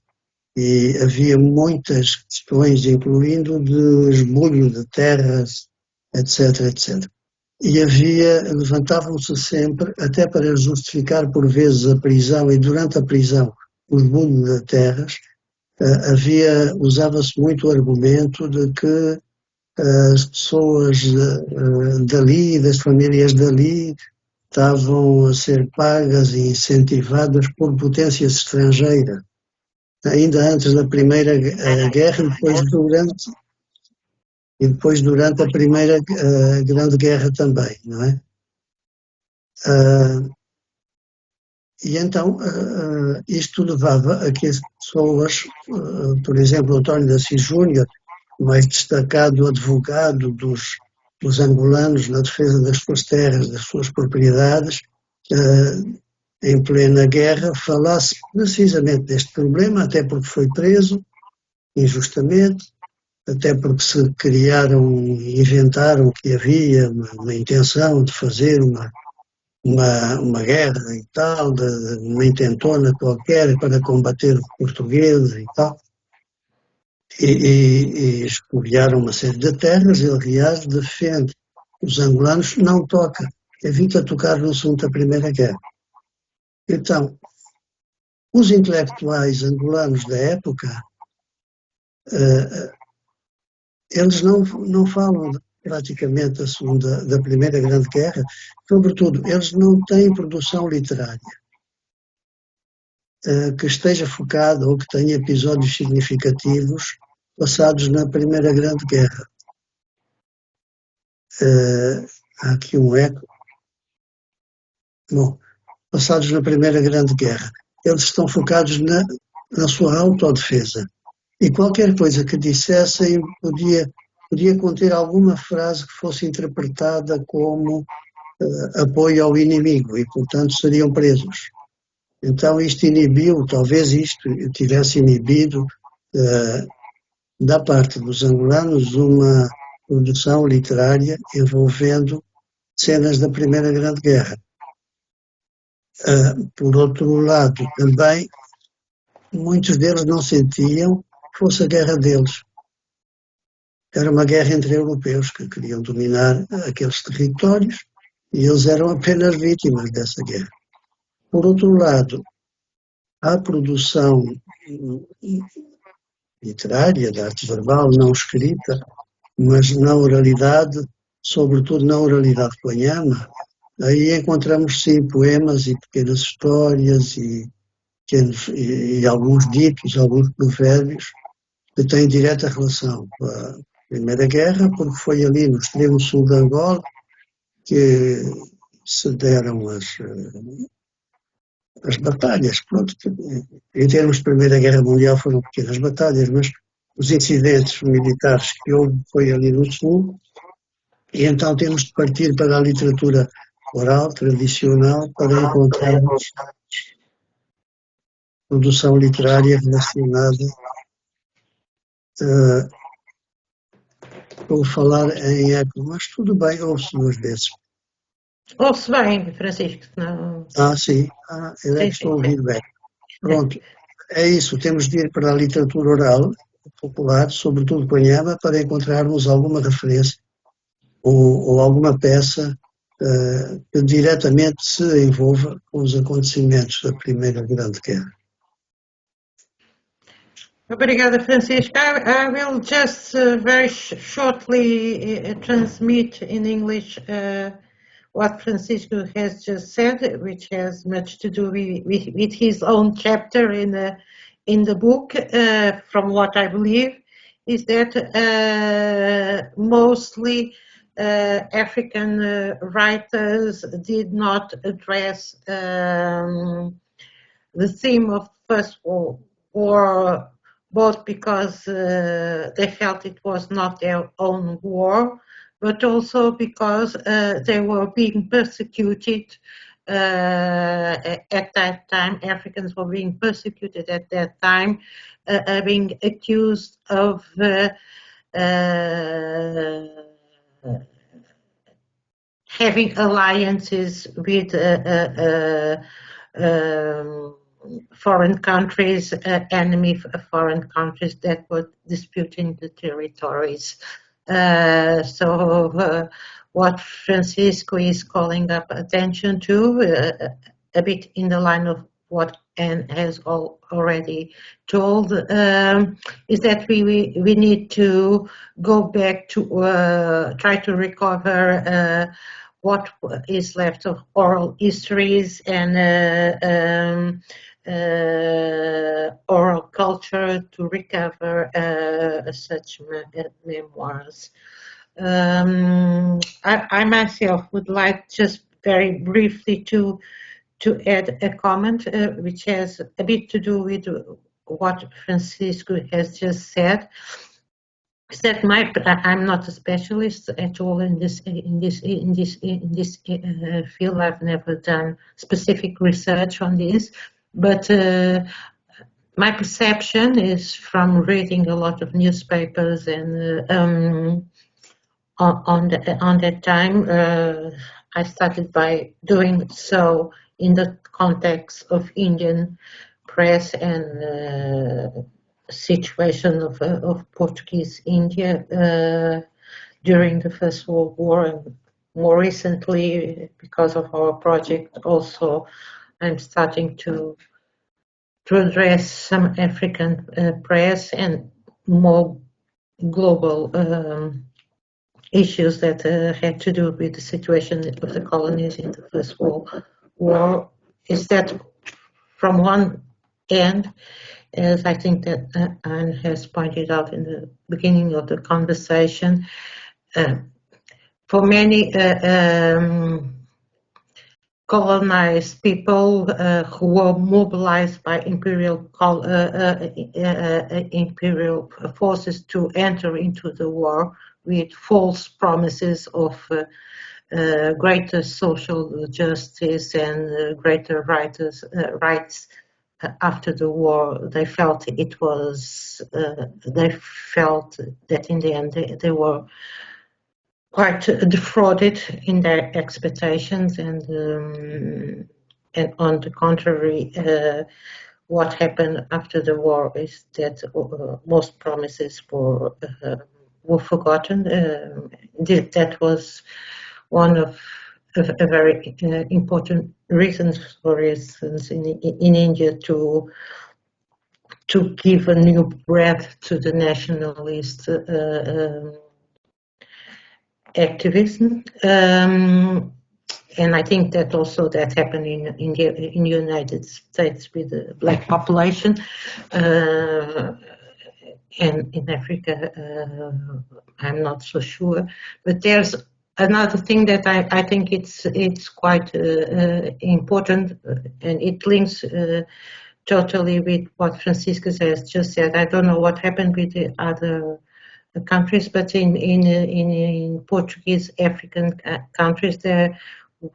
E havia muitas questões, incluindo de esbulho de terras, etc, etc. E levantavam-se sempre, até para justificar por vezes a prisão, e durante a prisão o esbulho de terras, usava-se muito o argumento de que as pessoas dali, das famílias dali, estavam a ser pagas e incentivadas por potências estrangeiras, ainda antes da Primeira Guerra e depois durante a Primeira Grande Guerra também, não é? E então isto levava a que as pessoas, por exemplo, António da Assis Júnior, mais destacado advogado dos angolanos na defesa das suas terras, das suas propriedades, em plena guerra, falasse precisamente deste problema, até porque foi preso injustamente, até porque se inventaram que havia uma intenção de fazer uma guerra e tal, uma intentona qualquer para combater os portugueses e tal. E expoliaram uma série de terras. Ele, aliás, defende os angolanos, não toca, evita tocar no assunto da Primeira Guerra. Então, os intelectuais angolanos da época, eles não falam praticamente da Primeira Grande Guerra, sobretudo, eles não têm produção literária que esteja focada ou que tenha episódios significativos passados na Primeira Grande Guerra. Há aqui um eco. Bom, passados na Primeira Grande Guerra. Eles estão focados na sua autodefesa. E qualquer coisa que dissessem podia conter alguma frase que fosse interpretada como apoio ao inimigo e, portanto, seriam presos. Então isto inibiu, talvez isto tivesse inibido da parte dos angolanos uma produção literária envolvendo cenas da Primeira Grande Guerra. Por outro lado, também, muitos deles não sentiam que fosse a guerra deles. Era uma guerra entre europeus que queriam dominar aqueles territórios e eles eram apenas vítimas dessa guerra. Por outro lado, a produção literária, de arte verbal, não escrita, mas na oralidade, sobretudo na oralidade planhana, aí encontramos sim poemas e pequenas histórias e alguns ditos, alguns provérbios que têm direta relação com a Primeira Guerra, porque foi ali no extremo sul de Angola que se deram as batalhas. Pronto, em termos de Primeira Guerra Mundial foram pequenas batalhas, mas os incidentes militares que houve foi ali no sul, e então temos de partir para a literatura oral, tradicional, para encontrarmos produção literária relacionada. Vou falar em eco, mas tudo bem, ouve-se duas vezes. Ouve-se bem, Francisco, não... Sim, eu é que estou a ouvir bem. Pronto, é isso, temos de ir para a literatura oral, popular, sobretudo planhana, para encontrarmos alguma referência ou alguma peça que diretamente se envolva com os acontecimentos da Primeira Grande Guerra. Obrigada, Francisco. I will just very shortly transmit in English what Francisco has just said, which has much to do with his own chapter in the book. From what I believe is that mostly African writers did not address the theme of the First World War, both because they felt it was not their own war, but also because they were being persecuted at that time. Africans were being persecuted at that time, being accused of having alliances with foreign countries, enemy foreign countries that were disputing the territories. What Francisco is calling up attention to, a bit in the line of what Anne has already told, is that we need to go back to try to recover what is left of oral histories and oral culture to recover such memoirs. I myself would like just very briefly to add a comment which has a bit to do with what Francisco has just said. Is that I'm not a specialist at all in this field. I've never done specific research on this, but my perception is from reading a lot of newspapers and on that time I started by doing so in the context of Indian press and situation of Portuguese India during the First World War, and more recently, because of our project, also I'm starting to address some African press and more global issues that had to do with the situation of the colonies in the First World War. Is that from one end, as I think that Anne has pointed out in the beginning of the conversation, for many colonized people who were mobilized by imperial forces to enter into the war with false promises of greater social justice and greater rights after the war, they felt it was. They felt that in the end they were quite defrauded in their expectations, and on the contrary, what happened after the war is that most promises were forgotten. That was one of a very important reasons, for instance, in India to give a new breath to the nationalist activism, and I think that also that happened in the United States with the black population, and in Africa I'm not so sure. But there's another thing that I think it's quite important, and it links totally with what Francisco has just said. I don't know what happened with the other countries, but in Portuguese African countries, there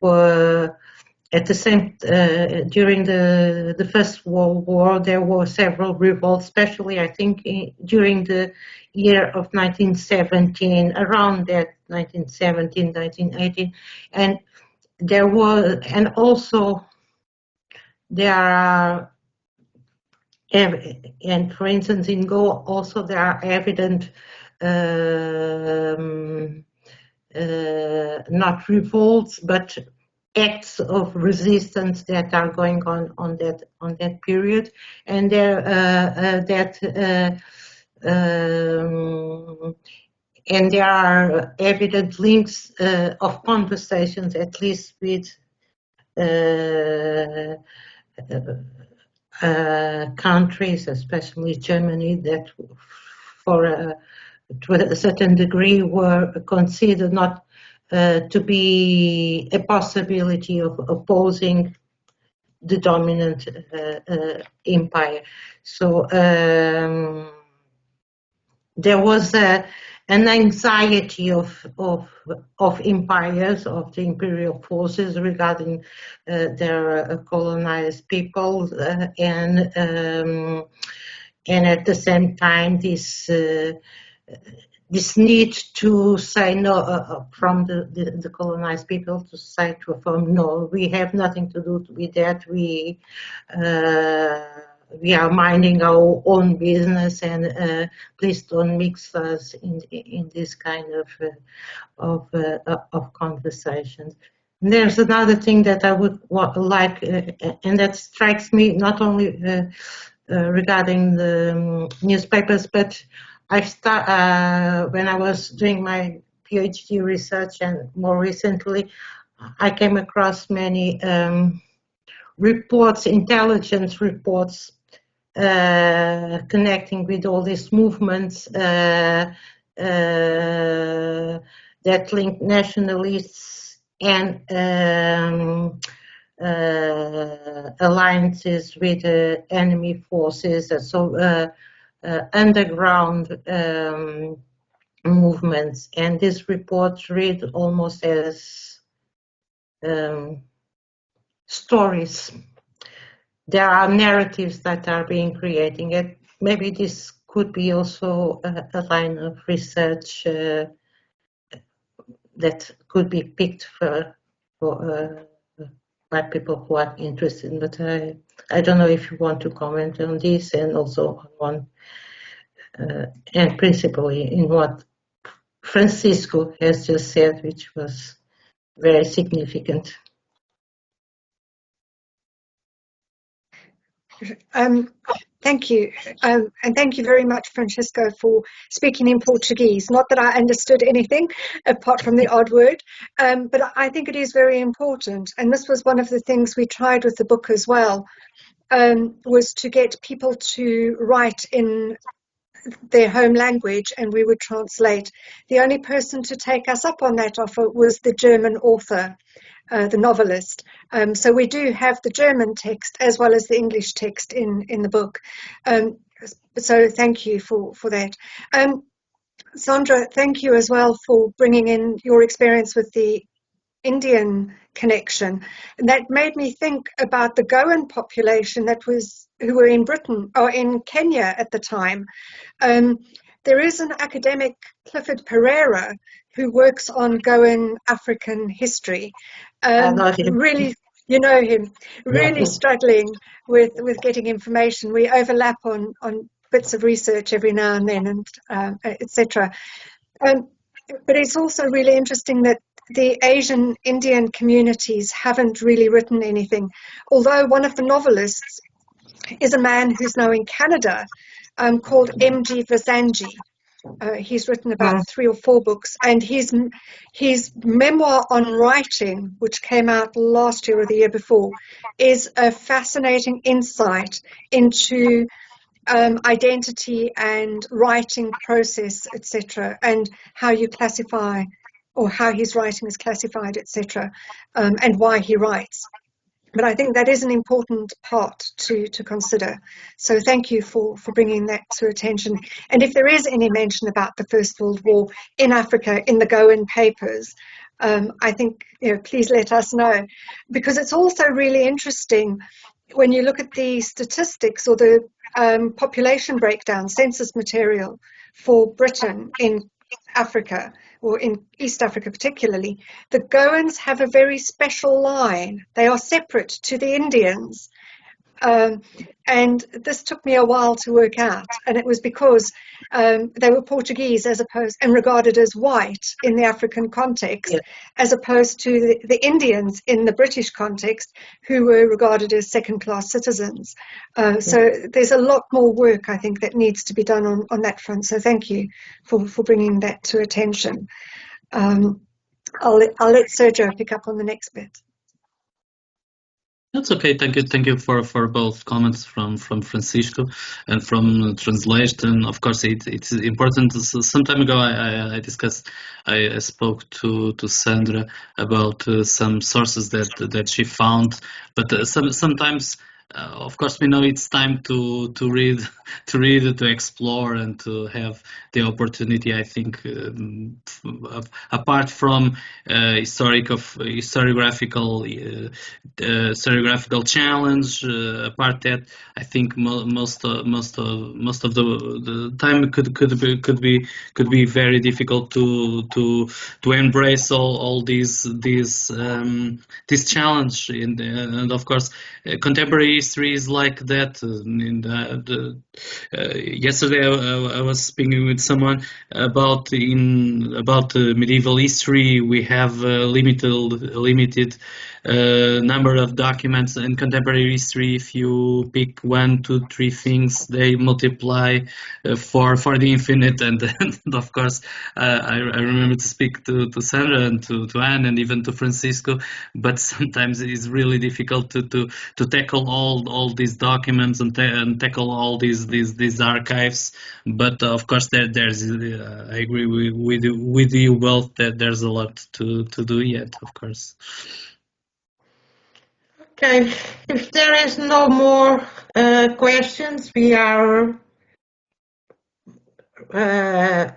were at the same during the First World War, there were several revolts, especially I think during the year of 1917, around that 1917, 1918, and there were, and also there are, and for instance in Goa also there are evident not revolts but acts of resistance that are going on that period, and there and there are evident links of conversations, at least with countries, especially Germany, that to a certain degree were considered not to be a possibility of opposing the dominant empire. So there was a an anxiety of empires, of the imperial forces regarding their colonized people, and at the same time this need to say no from the colonized people, to say to affirm, no, we have nothing to do with that. We are minding our own business, and please don't mix us in this kind of conversations. And there's another thing that I would like, and that strikes me not only regarding the newspapers, but when I was doing my PhD research, and more recently, I came across many reports, intelligence reports, connecting with all these movements that link nationalists and alliances with enemy forces. So underground movements, and these reports read almost as stories. There are narratives that are being created, and maybe this could be also a line of research that could be picked by people who are interested. But I don't know if you want to comment on this, and also on and principally in what Francisco has just said, which was very significant. Thank you. And thank you very much, Francisco, for speaking in Portuguese. Not that I understood anything apart from the odd word, but I think it is very important. And this was one of the things we tried with the book as well, was to get people to write in their home language, and we would translate. The only person to take us up on that offer was the German author, the novelist. So we do have the German text as well as the English text in the book. So thank you for that. Sandra, thank you as well for bringing in your experience with the Indian connection. And that made me think about the Goan population who were in Britain or in Kenya at the time. There is an academic, Clifford Pereira, who works on Goan African history. Really, you know him, really struggling with getting information. We overlap on bits of research every now and then, and etc. But it's also really interesting that the Asian Indian communities haven't really written anything, although one of the novelists is a man who's now in Canada, called M.G. Vasanji. He's written about 3 or 4 books, and his memoir on writing, which came out last year or the year before, is a fascinating insight into identity and writing process, etc., and how you classify, or how his writing is classified, etc., and why he writes. But I think that is an important part to consider. So thank you for bringing that to attention. And if there is any mention about the First World War in Africa in the Goan papers, I think, please let us know, because it's also really interesting when you look at the statistics or the population breakdown, census material for Britain in Africa, or in East Africa particularly. The Goans have a very special line. They are separate to the Indians. And this took me a while to work out, and it was because they were Portuguese and regarded as white in the African context, as opposed to the Indians in the British context, who were regarded as second-class citizens. So there's a lot more work, I think, that needs to be done on that front. So thank you for bringing that to attention. I'll let Sergio pick up on the next bit. That's okay. Thank you for both comments from Francisco and from translation. Of course, it's important. Some time ago, I spoke to Sandra about some sources that she found, but sometimes of course, we know it's time to read, to explore, and to have the opportunity. I think, apart from historiographical challenge, apart that, I think most of the time could be very difficult to embrace all these challenge, and of course, contemporary history is like that. Yesterday, I was speaking with someone about medieval history. We have a limited number of documents. In contemporary history, if you pick 1, 2, 3 things, they multiply for the infinite. And of course, I remember to speak to Sandra and to Anne and even to Francisco, but sometimes it is really difficult to tackle all these documents and tackle all these archives. But of course, there's I agree with you both that there's a lot to do yet, of course. Okay, if there is no more questions, we are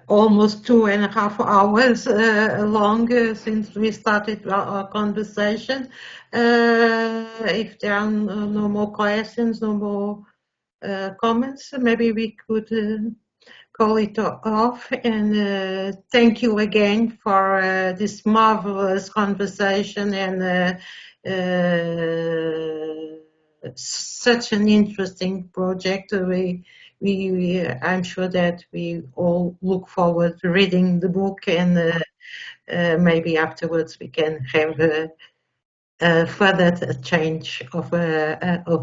almost 2.5 hours long since we started our conversation. If there are no more questions, no more comments, maybe we could call it off. And thank you again for this marvelous conversation and such an interesting project. I'm sure that we all look forward to reading the book, and maybe afterwards we can have a further change of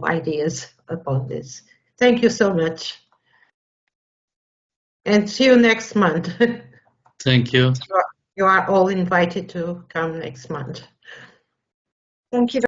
ideas upon this. Thank you so much, and see you next month. Thank you. You are all invited to come next month. Thank you.